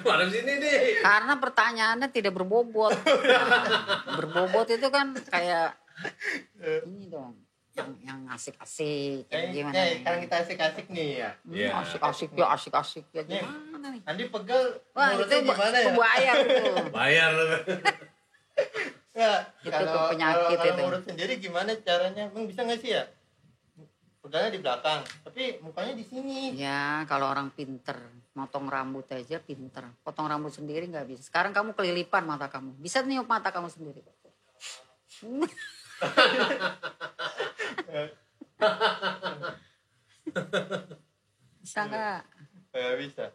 Mana sini deh. Karena pertanyaannya tidak berbobot. Nah, berbobot itu kan kayak ini dong, yang asik-asik. Yang gimana? Sekarang kita asik-asik nih ya. Iya. Asik-asik ya Nih, gimana nih? Andi pegel. Wah itu ngurusnya gimana ya? bayar tuh. Bayar lu. Ya, Itu kalau tuh penyakit kalau itu. ngurus sendiri gimana caranya? Emang bisa nggak sih ya? Pegalnya di belakang, tapi mukanya di sini. Ya kalau orang pinter, motong rambut aja pinter. Potong rambut sendiri nggak bisa. Sekarang kamu kelilipan mata kamu. Bisa niup mata kamu sendiri. Bisa nggak? Nggak bisa.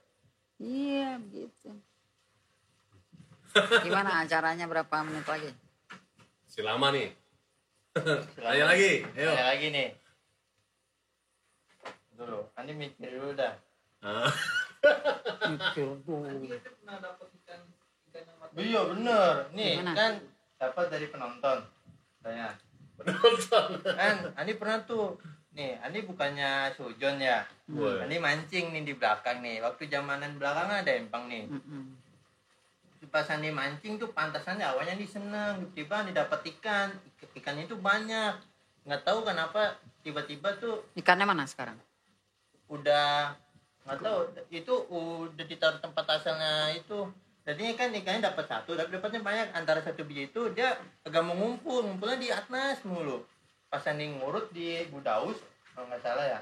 Iya begitu. Gimana acaranya berapa menit lagi? Si lama nih. Tanya lagi. Ayo. Ada lagi nih. Dulu, Andi mikir dulu dah. Ah. Mikir dulu. Iya bener. Nih Gimana? kan dapat dari penonton. Saya. Penonton. Kan Andi pernah tuh. Nih, Andi bukannya sujon ya. Woi. Andi mancing nih di belakang nih. Waktu zamanan belakang ada empang nih. Mm-mm. Pas Andi mancing tuh pantasannya awalnya Andi seneng. Tiba-tiba Andi dapat ikan. Ikannya itu banyak. Nggak tahu kenapa tiba-tiba tuh Ikannya mana sekarang? udah nggak tahu itu udah ditaruh tempat asalnya itu. Jadinya kan ikannya dapat satu, tapi dapatnya banyak. Antara satu biji itu dia agak mau ngumpulnya di atas mulu. Pas Andi ngurut di Budaus, kalau nggak salah ya.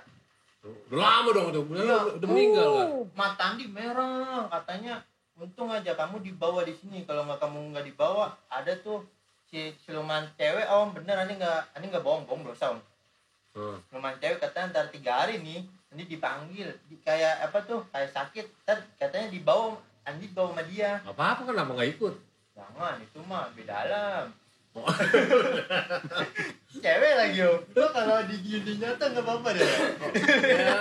Udah lama dong itu. Udah meninggal kan. Mata Andi merah, katanya untung aja kamu dibawa di sini. Kalau nggak kamu nggak dibawa, ada tuh si siluman cewek. Om bener, Andi nggak bohong dosa om. Siluman cewek katanya ntar 3 hari nih, Andi dipanggil, kayak apa tuh, kayak sakit. Ntar katanya dibawa, Andi dibawa sama dia. Apa-apa kenapa nggak ikut? Jangan, itu mah beda alam. Oh. Cewek lagi om. Lo kalau digini nyata nggak apa-apa deh. Ya.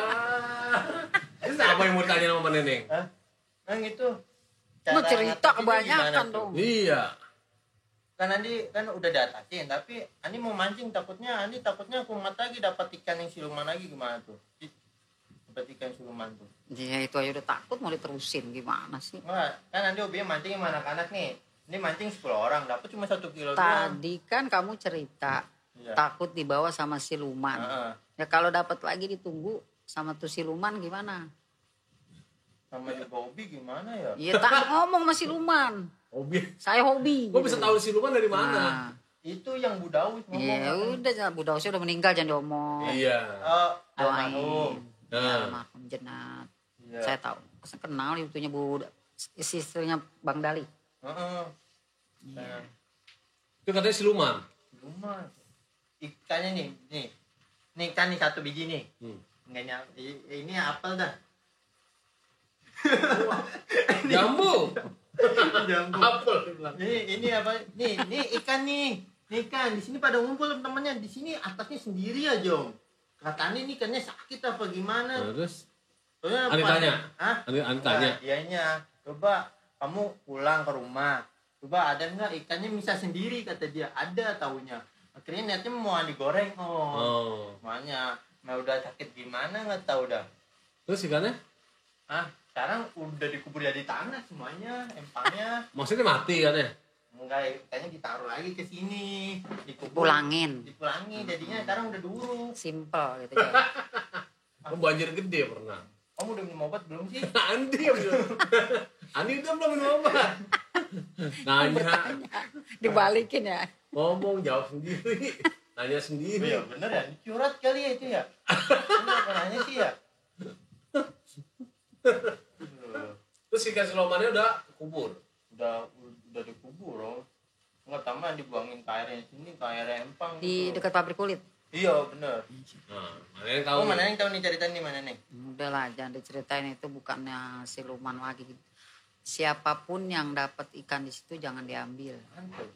Terus apa yang mau tanya sama Neneng? Hah? Yang itu. Lu cerita ngatasinnya kebanyakan gimana tuh? dong. Iya. Kan Andi kan udah diatasin, tapi Andi mau mancing takutnya kumat lagi dapat ikan yang siluman lagi gimana tuh? Dapat ikan siluman tuh. Ya itu aja udah takut mau diterusin gimana sih? Enggak, kan Andi hobinya mancing sama anak-anak nih. Ini mancing 10 orang, dapat cuma 1 kilo doang. Tadi kan kamu cerita Iya. takut dibawa sama siluman. Heeh. Ya kalau dapat lagi ditunggu sama tuh siluman gimana? Sama juga hobi gimana ya? Iya tak ngomong sama siluman. Hobi. Saya hobi. Gua bisa tahu siluman dari mana? Nah, Itu yang Budaus ngomong. ya udah Budausnya udah meninggal jangan diomong. Iya. Oh, Doain. almarhum. Ya, almarhum jenat. Iya. Saya tahu. Saya kenal itunya istrinya Bang Dali. Heeh. Iya. Itu katanya siluman. Siluman. Ikannya nih. Nih ikan nih 1 biji nih. Enggak nyampe. Ini apel dah. Jambu. Jambu. Apel dia bilang. Ini apa? Nih ikan nih. Nih ikan di sini pada ngumpul teman-temannya. Di sini atasnya sendiri aja, Om. Katanya ini ikannya sakit apa gimana? Nah, terus Soalnya Ani tanya. Hah? Ani tanya. Iyanya. Coba kamu pulang ke rumah. Coba ada nggak ikannya bisa sendiri kata dia. Ada taunya. Akhirnya niatnya mau digoreng, Om. Oh. Makanya, nah udah sakit gimana nggak tahu dah. Terus ikannya? Sekarang udah dikubur di tanah semuanya, empangnya. Maksudnya mati kan ya? Enggak, kayaknya ditaruh lagi ke sini, Pulangin. Dipulangi, jadinya sekarang udah diuruk. Simple gitu ya. Oh, banjir gede pernah. Kamu udah minum obat belum sih? Andi yang bilang. Andi udah belum minum obat. Nanya. Dibalikin ya. Ngomong jawab sendiri. Nanya Oh, sendiri. iya bener ya, curhat kali ya itu ya. Kenapa nanya sih ya? Terus ikan selomannya udah kubur. Udah dikubur loh. Enggak tambah dibuangin ke airnya sini, ke air empang. Di gitu. dekat pabrik kulit. Iya bener. Nah, mana yang tahu? Oh mana yang tahu nih cerita nih mana nih? Udahlah, jangan diceritain, itu bukannya siluman lagi. Siapapun yang dapat ikan di situ jangan diambil. Mantap.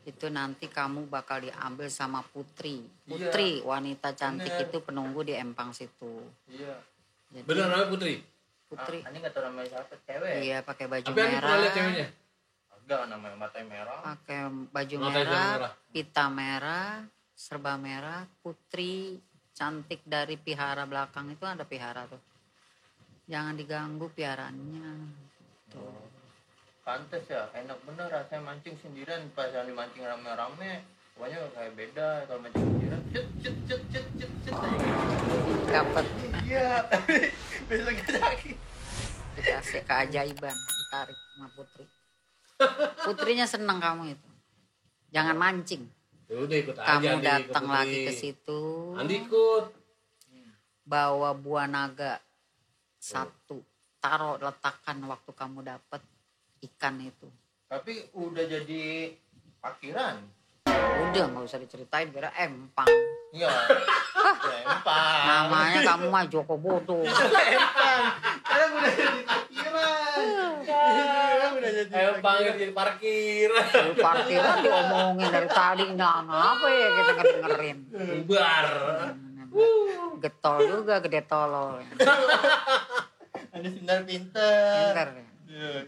Itu nanti kamu bakal diambil sama Putri. Iya. Putri, wanita cantik Bener. itu penunggu di empang situ. Iya. Jadi, Bener namanya Putri. Putri. Ani nggak tahu namanya siapa, cewek. Iya, pakai baju Tapi Andi pernah lihat merah. ceweknya? Enggak, namanya matanya merah. Pakai baju Matanya merah, merah. pita merah, serba merah. Putri cantik dari pihara belakang itu, ada pihara tuh. Jangan diganggu piharannya. Tuh. Pantes ya, enak bener rasanya mancing sendirian. Pas yang dimancing rame-rame, pokoknya kayak beda. Kalau mancing sendirian, cet aja gitu. Dapat Iya, besoknya sakit. dikasih keajaiban, ditarik sama Putri. Putrinya senang kamu itu. Jangan mancing. Ya udah ikut aja Kamu Andi, datang Putri. lagi ke situ. Andi ikut. Bawa buah naga satu. Taruh, letakkan waktu kamu dapat ikan itu. Tapi udah jadi parkiran. Udah, nggak usah diceritain, kira empang. Iya, empang. Namanya kamu mah Joko Bodo. Empang. Sekarang udah jadi parkiran. Sekarang udah jadi Empang jadi parkir. Di parkiran diomongin dari tadi, nggak apa ya kita ngedengerin. Bubar. Getol juga, gede tolol. Ada sinar pinter. Pinter.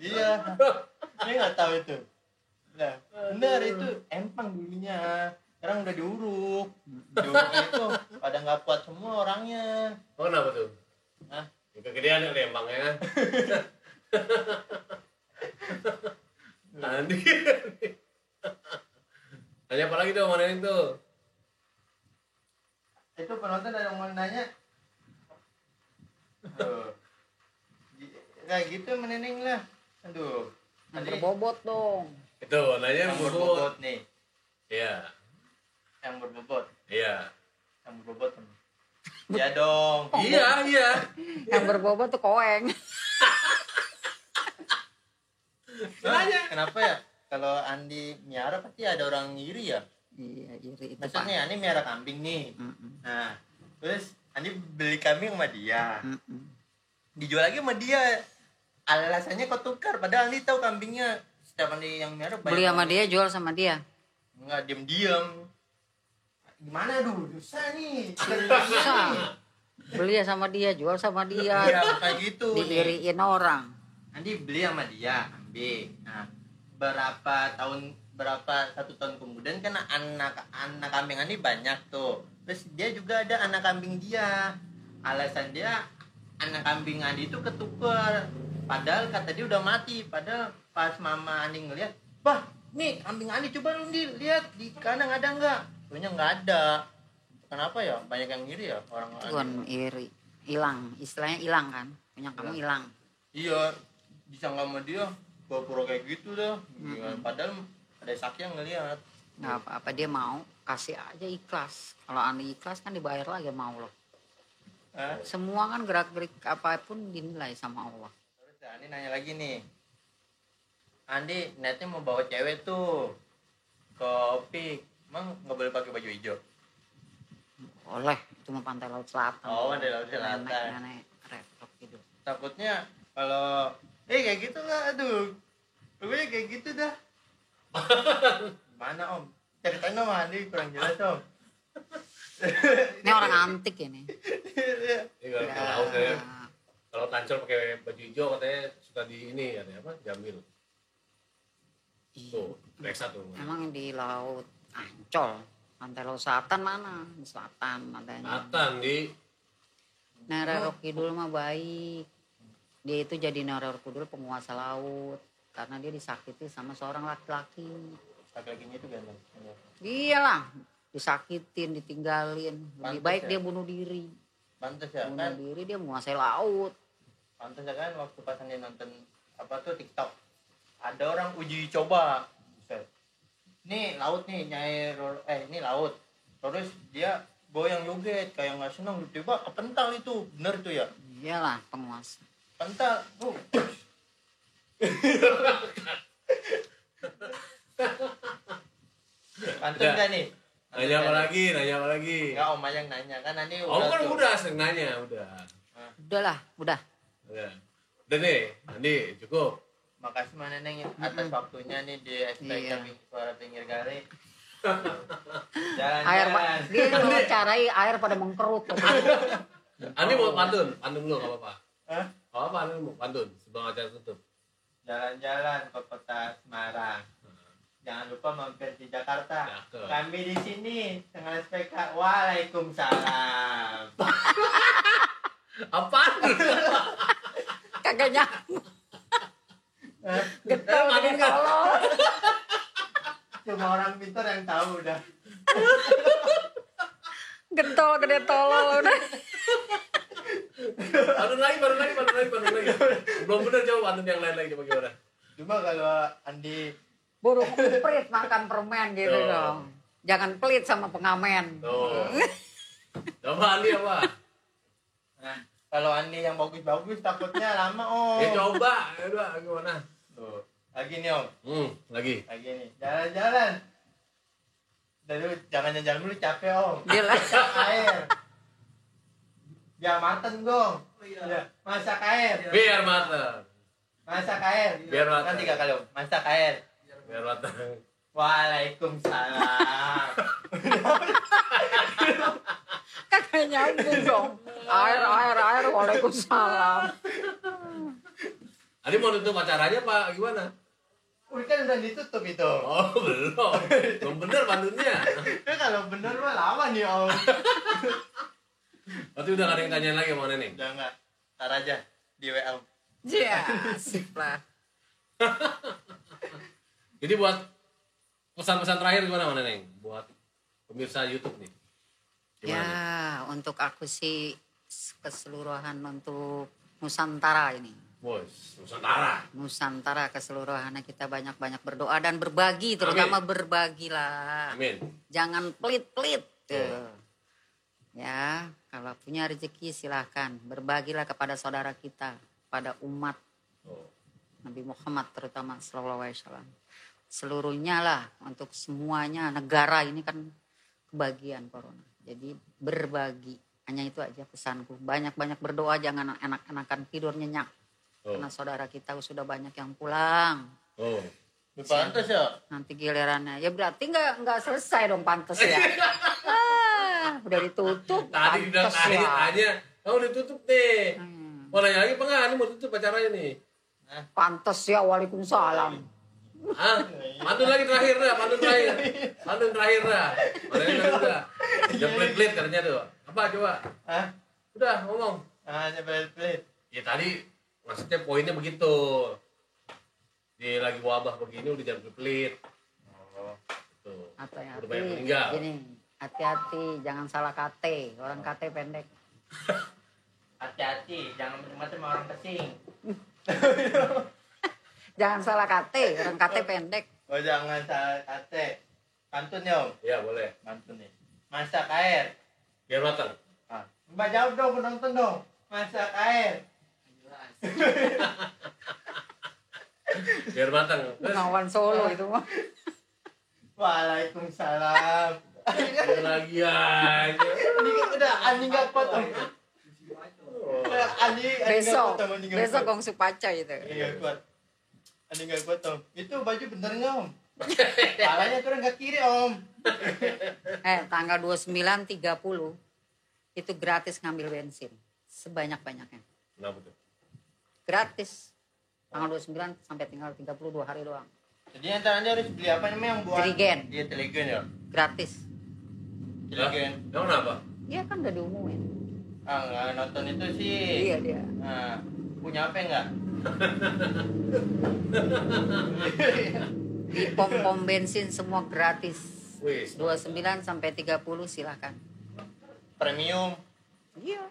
Iya. Dia nggak tahu itu. Nah, benar itu empang dulunya. Sekarang udah diuruk. Diuruk itu pada nggak kuat semua orangnya. Oh, kenapa tuh? Hah? Ya, kegedean kali empangnya. Andi. Tanya apa lagi tuh mana itu? Itu penonton ada yang mau nanya. Kayak gitu meneneng lah. Aduh. Yang Tadi berbobot dong. Itu nanya yang bubut. berbobot nih. Iya. Yang berbobot. Iya. Yang berbobot. Iya dong. Iya, iya. Yang berbobot tuh koeng. Kenapa ya? Kalau Andi miara pasti ada orang ngiri ya. Iya, iri itu Pak. Maksudnya Andi miara kambing nih. Mm-mm. Nah, terus Andi beli kambing sama dia. Mm-mm. Dijual lagi sama dia. Alasannya kok tukar. Padahal Andi tahu kambingnya. Setiap Andi yang miara Beli sama dia, jual sama dia. Enggak, diem-diem. Gimana aduh, susah nih. Bisa. Beli sama dia, jual sama dia. Iya, kayak gitu. Diiriin orang. Andi beli sama dia kambing. Nah, satu tahun kemudian kan anak kambing Andi banyak tuh. Terus dia juga ada anak kambing dia. Alasan dia anak kambing Andi itu ketuker. Padahal kata dia udah mati. Padahal pas mama Andi ngeliat, bah, nih kambing Andi coba lu lihat di kandang ada nggak? Soalnya nggak ada. Kenapa ya? Banyak yang ngiri ya orang Tuan iri. Hilang, istilahnya hilang kan. Punya kamu hilang. Iya, disangka sama dia pura-pura kayak gitu dah. Padahal ada saksi yang ngeliat. Nggak apa-apa, dia mau kasih aja ikhlas. Kalau Andi ikhlas kan dibayar lagi sama Allah. Hah? Semua kan gerak-gerik apapun dinilai sama Allah. Terus Andi nanya lagi nih. Andi niatnya mau bawa cewek tuh ke Opik. Emang nggak boleh pakai baju hijau? Oleh, itu mah pantai laut selatan. Oh, pantai laut selatan. Nenek-nenek repot gitu. Takutnya kalau kayak gitu nggak, aduh, Pokoknya kayak gitu dah. Mana Om? Ceritain dong Andi kurang jelas Om. Ini orang antik ini. Ini kalau laut ya. Kalau Ancol pakai baju hijau katanya suka di ini ada apa? Jamil. Tuh, reksa tuh. Emang di laut Ancol, pantai laut selatan mana? Di selatan adanya. Selatan di Neror Kidul mah baik. Dia itu jadi Neror Kidul penguasa laut karena dia disakiti sama seorang laki-laki. Laki-lakinya itu ganteng. Iyalah, disakitin, ditinggalin. Lebih Pantes baik ya? dia bunuh diri. Pantes ya Bunuh kan? diri dia menguasai laut. Pantes ya kan waktu pas Andi nonton apa tuh TikTok. Ada orang uji coba. Buset. Ini laut nih ini laut. Terus dia goyang joget kayak nggak senang tiba kepental itu. Bener tuh ya? Iyalah, penguasa. Pental. Pantun Udah. gak nih? nanya apa lagi? Enggak Om Ayang nanya kan Andi Om kan tuh. udah sering nanya, udah. Udahlah, udah. Udah nih, Andi cukup. Makasih Mbak Neneng ya, atas waktunya nih di SPK Iya. Suara Pinggir Kali. Air Jalan-jalan. dia mewawancarai air pada mengkerut. Andi mau pantun dulu nggak apa-apa. Hah? Nggak apa-apa, Andi mau pantun sebelum acara tutup. Jalan-jalan ke kota Semarang. Jangan lupa mampir di Jakarta. Cakep. Kami di sini dengan SPK. Waalaikumsalam. Apaan? Kagak nyambung. Getol Pantun gede nggak? tolol. Cuma orang pintar yang tahu udah. Getol gede tolol udah. Pantun lagi. Belum bener jauh pantun yang lain lagi coba gimana? Cuma kalau Andi Burung kumprit makan permen gitu Tuh. dong. Jangan pelit sama pengamen. Tuh. Coba Andi apa? nah, kalau Andi yang bagus-bagus takutnya lama Om. Ya coba, udah gimana? Tuh. Lagi nih Om. Lagi. Lagi nih. Jalan-jalan. Dulu jangan jalan dulu capek Om. Dia lah. Masak air. Biar mateng Gong. Ya, masak air. Biar matang. Masak air. Biar mateng. Kan 3 kali Om. Masak air. Biar matang. Waalaikumsalam. Kagak nyambung dong. Air. Waalaikumsalam. Andi mau tutup acaranya Pak gimana? Udah kan udah ditutup itu. Oh belum. Belum bener pantunnya. Ya kalau bener mah lama nih Om. Berarti udah gak ada yang tanyain lagi sama Neneng? Udah enggak. Ntar aja di WA Om. Iya, sip lah. Jadi buat pesan-pesan terakhir gimana Mas Neneng? Buat pemirsa YouTube nih. Gimana? Ya, untuk aku sih keseluruhan untuk Nusantara ini. Bos, Nusantara. Nusantara keseluruhannya kita banyak-banyak berdoa dan berbagi, terutama berbagilah. Amin. Jangan pelit-pelit. Tuh. Ya, kalau punya rezeki silahkan berbagilah kepada saudara kita, pada umat Oh. Nabi Muhammad terutama sallallahu alaihi wasallam. Seluruhnya lah, untuk semuanya negara ini kan kebagian corona. Jadi berbagi, hanya itu aja pesanku. Banyak-banyak berdoa, jangan enak-enakan tidur nyenyak. Oh. Karena saudara kita sudah banyak yang pulang. Oh. Pantes ya. Nanti gilirannya, ya berarti nggak selesai dong pantes ya. Udah ditutup, Tadi udah pantes ya. tanya, kamu udah tutup deh. Hmm. Mau nanya lagi apa enggak? Ini mau tutup acaranya nih. Pantes ya, waalaikumsalam. Hah? Pantun lagi terakhir dah, pantun terakhir dah. Mana ini udah. Udah pelit-pelit katanya tuh. Apa coba? Hah? Udah ngomong. Hanya pelit-pelit. Ya tadi maksudnya poinnya begitu. Di lagi wabah begini udah jangan pelit. Oh. Tuh. Udah Hati-hati. banyak meninggal. Gini, hati-hati, jangan salah KT. Orang KT pendek. Hati-hati, jangan macam-macam sama orang kesing. Jangan salah KT, orang KT pendek. Oh jangan salah kate. Pantun ya Om. Iya boleh. Pantun nih. Masak air. Biar matang. Ah. Mbak jawab dong penonton dong. Masak air. Biar matang. Terus Bengawan Solo itu mah. Waalaikumsalam. ada lagi aja. Ini kan udah Andi nggak potong. Oh. Andi nggak Besok, potong, Andi nggak besok potong. Gong Supaca itu. Iya kuat. Andi nggak kuat om. Itu baju bener nggak om? Palanya tuh nggak kiri om. Tanggal 29, 30 itu gratis ngambil bensin sebanyak-banyaknya. Kenapa tuh? Gratis. Tanggal 29 sampai tinggal 32 hari doang. Jadi nanti Anda harus beli apa namanya yang buat? Trigen. Iya Trigen ya. Gratis. Trigen. Emang kenapa? Iya kan udah diumumin. Ah nggak nonton itu sih. Iya dia. Nah, punya apa enggak? Di pom-pom bensin semua gratis. Wih, 29 sampai 30 silahkan. Premium. Iya.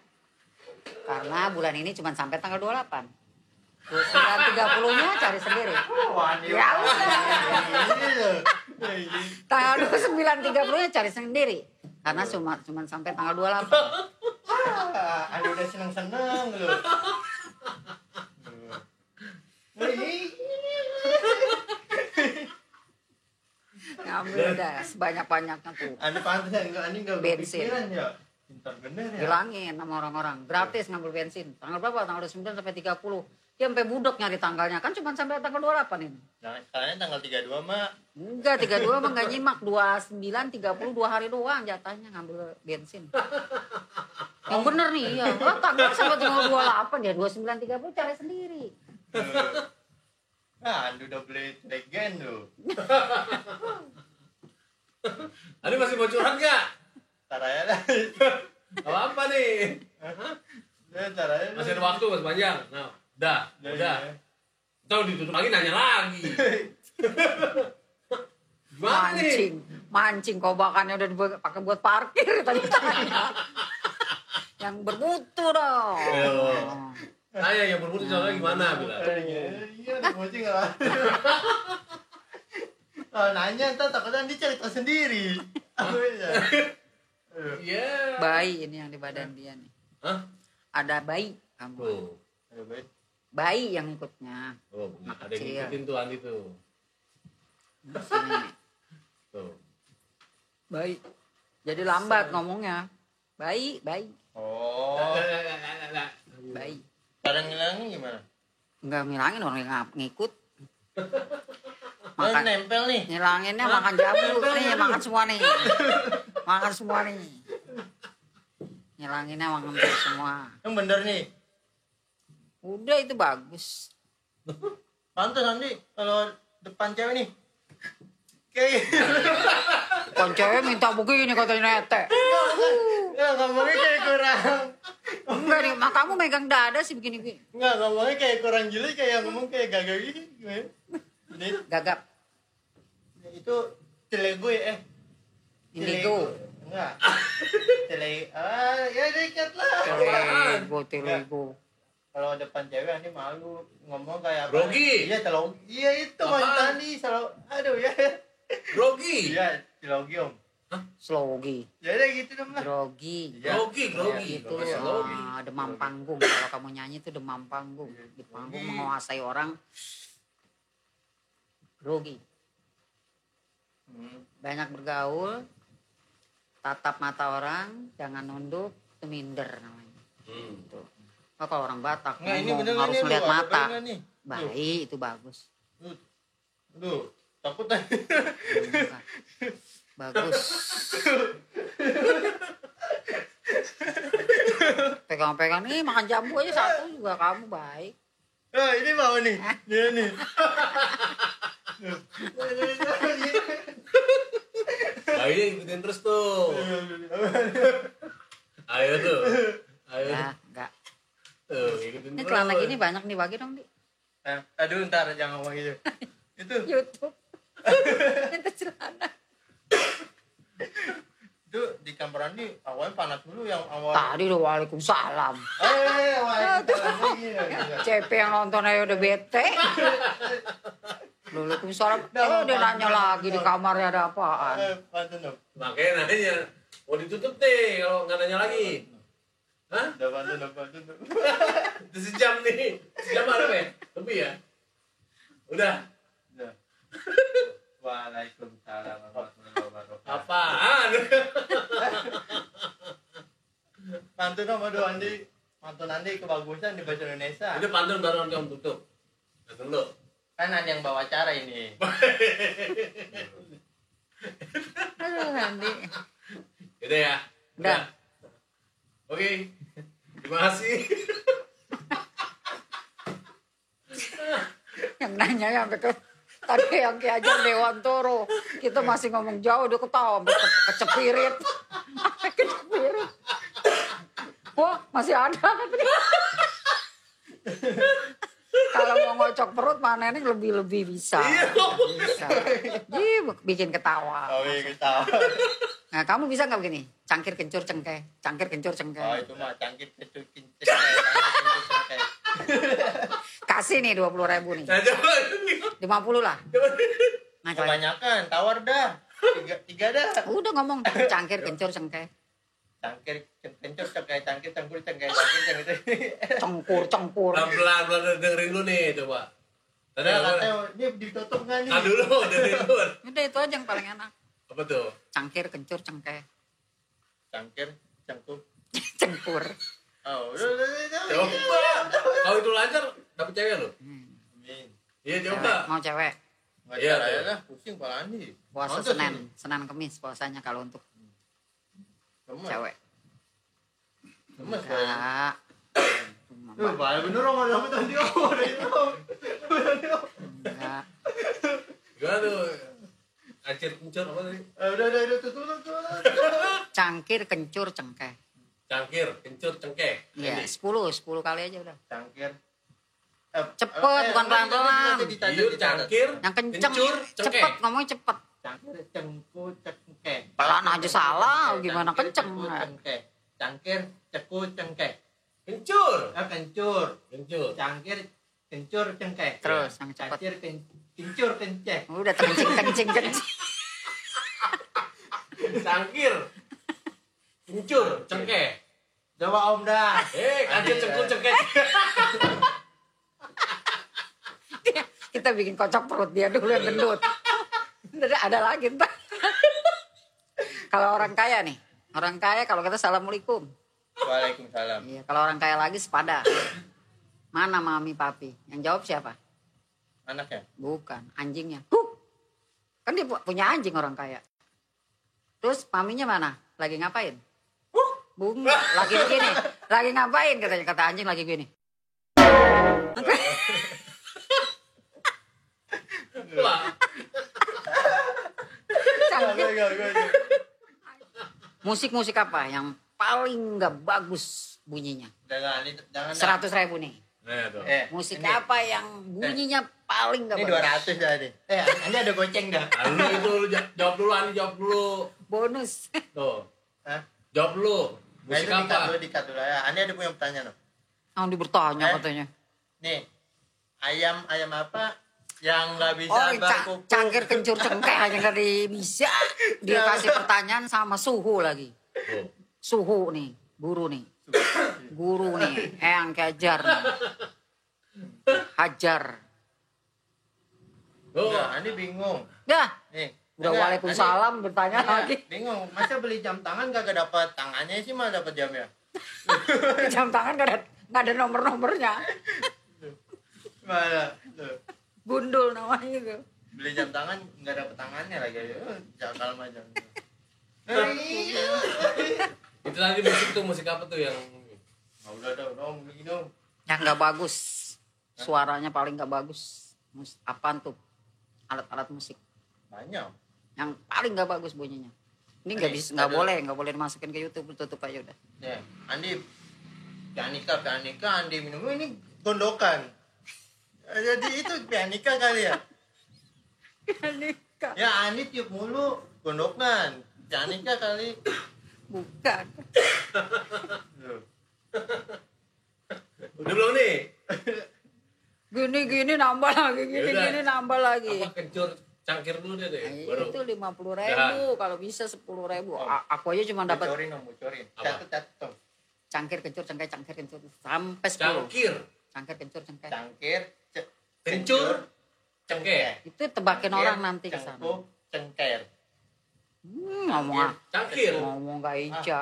Karena bulan ini cuma sampai tanggal 28. 29 30-nya cari sendiri. Ya udah. Tanggal 29 30-nya cari sendiri. Karena cuma sampai tanggal 28. Anda udah seneng-seneng loh. Ngambil udah sebanyak-banyaknya tuh. Anda pantas enggak? Anda enggak Bensin. kepikiran ya? Pintar bener ya. Bilangin sama orang-orang. Gratis ngambil bensin. Tanggal berapa? Tanggal 29 sampai 30. Dia sampai budok nyari tanggalnya. Kan cuma sampai tanggal 28 ini. Nah, sekarang tanggal 32 mah. Enggak, 32 mah nggak nyimak. 29, 30, 2 hari doang jatahnya ngambil bensin. Yang bener nih, iya. Oh, tanggal sampai tanggal 28 ya. 29, 30 cari sendiri. Nah, Anda udah beli Trigen loh. Anda masih mau curhat nggak? Ntar aja lah. Apa nih? Ya, ntar aja lah. Masih ada waktu mas panjang. Nah, udah. Tahu ditutup lagi nanya lagi. Gimana nih? Mancing kobakannya udah dipakai buat parkir tadi tanya. Yang bermutu dong. Tanya yang bermutu soalnya gimana bilang. Iya, ada bocing nggak? Kalau nanya ntar takutnya dia cerita sendiri. Iya. Bayi ini yang di badan dia nih. Hah? Ada bayi kamu. Tuh. Bayi yang ikutnya. Oh, Anak ada yang kecil. ngikutin tuh Andi tuh. Sini. Tuh. Bayi. Jadi lambat ngomongnya. Bayi. Oh. Bayi. Cara ngilangin gimana? Enggak ngilangin orang yang ngikut. Kan nempel nih. Ngilanginnya makan jamu. Nih makan semua nih. Makan semua nih. Ngilanginnya makan semua. Yang bener nih. Udah itu bagus. Pantes nanti kalau depan cewek nih. Kayak Kon cewek minta begini katanya nete. Enggak ngomongnya kayak kurang. Enggak nih, mak kamu megang dada sih begini-begini. Enggak ngomongnya kayak kurang gila kayak ngomong kayak gagal gini. Ini Gagap. itu telego ya Indigo. Enggak. Ya dikit lah. Telego. Kalau depan cewek ini malu ngomong kayak apa? Grogi. Iya, telogi. Iya itu Apaan? Mas tadi selalu aduh ya. Grogi. Iya, telogi Om. Slogi. Ya udah gitu dong lah. Grogi. Iya. Grogi. Itu Grogi. demam panggung. Kalau kamu nyanyi itu demam panggung. Di panggung menguasai orang. Grogi. Banyak bergaul. Tatap mata orang. Jangan nunduk. Itu minder namanya. Tuh. Oh, kalau orang Batak Nggak, ini ngomong bener harus nih, melihat lu, ada mata. bener nih. Baik, itu bagus. Duh, takut aja. Bagus. Pegang-pegang nih makan jambu aja satu juga kamu baik. Ini mau nih. Dia nih. Bayinya ikutin terus tuh. Ayo tuh. Ayo. Ya, enggak. Tuh, ikutin Ini terus. celana gini banyak nih bagi dong, Di. Aduh, ntar jangan ngomong gitu. Itu YouTube. Minta celana. itu di kamar Andi awalnya panas dulu yang awal. Tadi udah waalaikumsalam. Waalaikumsalam lagi. CP yang nonton aja udah bete. Waalaikumsalam. Dia nanya lagi di kamarnya ada apaan. Pantun dong. Makanya nanya. Mau ditutup deh kalau nggak nanya lagi. Hah? Udah pantun dong. Itu sejam nih. Sejam ada ya? Lebih ya? Udah. Udah. Waalaikumsalam warahmatullahi wabarakatuh. Apaan? Pantun sama doa Andi. Pantun Andi kebagusan di bahasa Indonesia. Ini pantun baru nanti om tutup. Pantun dulu. Kan ada yang bawa acara ini. Nanti. Udah ya? Udah. Oke. Terima kasih. Yang nanya ya sampai ke tadi yang Ki Hajar Dewantoro. Kita masih ngomong jauh, dia ketawa sampai kecepirit. Sampai kecepirit. Wah, masih ada katanya. Kalau mau ngocok perut mana ini lebih bisa. Bisa. Bikin ketawa. Oh iya ketawa. Nah, kamu bisa nggak begini? Cangkir kencur cengkeh, cangkir kencur cengkeh. Oh itu mah cangkir kencur cengkeh. Kasih nih 20.000 nih. Nah, coba. 50 lah. Nah, kalau Kebanyakan tawar dah. Tiga dah. udah ngomong cangkir kencur cengkeh. Cangkir kencur cengkeh, cangkir cengkeh. Cengkur. Pelan-pelan dengerin lu nih, coba. Tadi Nah, apa? katanya ini ditutup nggak nih? Nah dulu, dengerin dulu. Udah itu aja yang paling enak. Apa tuh? Cangkir kencur cengkeh. Cangkir, cengkup. Cengkur. Oh, udah. Coba. Kalau itu lancar, dapet cewek lu. Amin. Iya, Cewek. coba. Mau cewek. Nggak Iya, cara tuh. lah, pusing kepala Andi. Puasa Nonton Senin, sini. Senin Kemis puasanya kalau untuk Gemes. cewek. Gemes kayaknya. Enggak. Bahaya bener om, ada apa tadi om? Ada itu om. Enggak. Gimana tuh? Acir kencur apa tadi? Udah, tutup. Cangkir kencur cengkeh. Cangkir, kencur, cengkeh. Iya, 10 kali aja udah. Cangkir. Cepet, bukan pelan-pelan. Iya, cangkir, Yang kenceng, kencur, cengkeh. cepet ngomongnya cepet. Cangkir, cengku, cengkeh. Pelan aja salah, gimana Cangkir, kenceng. ceku, cengkeh. Cangkir, ceku, cengkeh. Kencur. Kencur. Kencur. Cangkir, kencur, cengkeh. Terus yang cepet. Cangkir, kencur, kenceh. Udah kencing. Cangkir. Kencur, cengkeh. Coba om dah. Acir, cengkur, cengkeh. Kita bikin kocok perut dia dulu yang gendut. Ntar ada lagi ntar. Kalau orang kaya nih, orang kaya kalau kita assalamualaikum. Waalaikumsalam. Iya, kalau orang kaya lagi sepada. Mana mami papi? Yang jawab siapa? Anaknya. Bukan, anjingnya. Kan dia punya anjing orang kaya. Terus maminya mana? Lagi ngapain? Bunga, lagi begini. Lagi ngapain katanya, kata anjing lagi gini. Wah, Cangkir. Gak. Musik apa yang paling nggak bagus bunyinya? Jangan. 100.000 nih. nah tuh. Musik ini, apa yang bunyinya paling nggak Ini bagus? 200 dah nih. Ini ada goceng dah. Lalu itu lu jawab dulu, Andi jawab dulu. Bonus. Tuh, Hah? jawab dulu. Nah, Musik itu apa? dikat dulu ya. Anda ada punya pertanyaan loh. Yang bertanya katanya. Nih, ayam apa yang nggak bisa Oh, berkuku? cangkir kencur cengkeh aja nggak bisa. Dia kasih pertanyaan sama suhu lagi. Tuh. Suhu nih, guru nih. Guru nih, yang kejar nih. Hajar. Tuh. Nah, Andi bingung. Dah, Nih, udah enggak, waalaikumsalam bertanya Andi- lagi. Bingung. Masa beli jam tangan kagak dapat tangannya sih malah dapat jamnya? Jam tangan nggak ada nomor-nomornya. Malah. Tuh. Gundul namanya itu. Beli jam tangan nggak dapat tangannya lagi. Jakal macam. Itu tadi musik apa tuh yang Udah dong, begini dong. Yang nggak bagus, suaranya paling nggak bagus. Apaan tuh? Alat-alat musik. Banyak. Yang paling nggak bagus bunyinya. Ini nggak bisa, nggak boleh dimasukin ke YouTube, tutup aja udah. Ya, Andi pianika Andi minum ini gondokan. Jadi itu pianika kali ya. Nikah. Ya Andi tiup mulu gondokan. Pianika kali. Bukan. udah belum nih? Gini nambah lagi, Yaudah. gini nambah lagi. Apa kencur cangkir dulu deh deh. Nah, itu 50.000, kalau bisa 10.000. Aku aja cuma dapat Bocorin. Apa? Catat dong. cangkir kencur sampai 10. Cangkir, Cangkir kencur cengkeh. Cangkir, kencur, cengkeh. Itu tebakin orang nanti ke sana. Cengker. Ngomong Cangkir. ngomong gak Ica.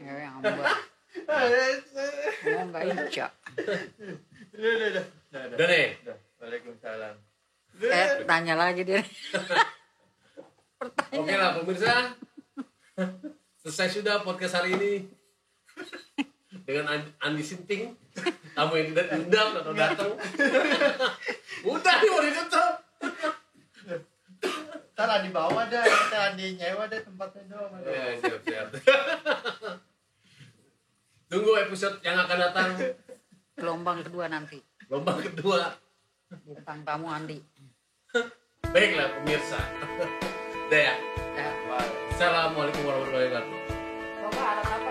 Ya, ngomong gak Ica. Udah. Udah nih. Waalaikumsalam. Tanya lagi dia. Oke lah pemirsa. Selesai sudah podcast hari ini. Dengan Andi Sinting. Tamu yang tidak diundang atau datang. Udah nih mau ditutup. Ntar di bawah dah, kita di nyewa deh tempatnya doang. Ya, siap. Tunggu episode yang akan datang. Gelombang kedua nanti. Gelombang kedua. Tentang tamu Andi. Baiklah pemirsa. Udah ya. Ya. Assalamualaikum warahmatullahi wabarakatuh. Bapak ada apa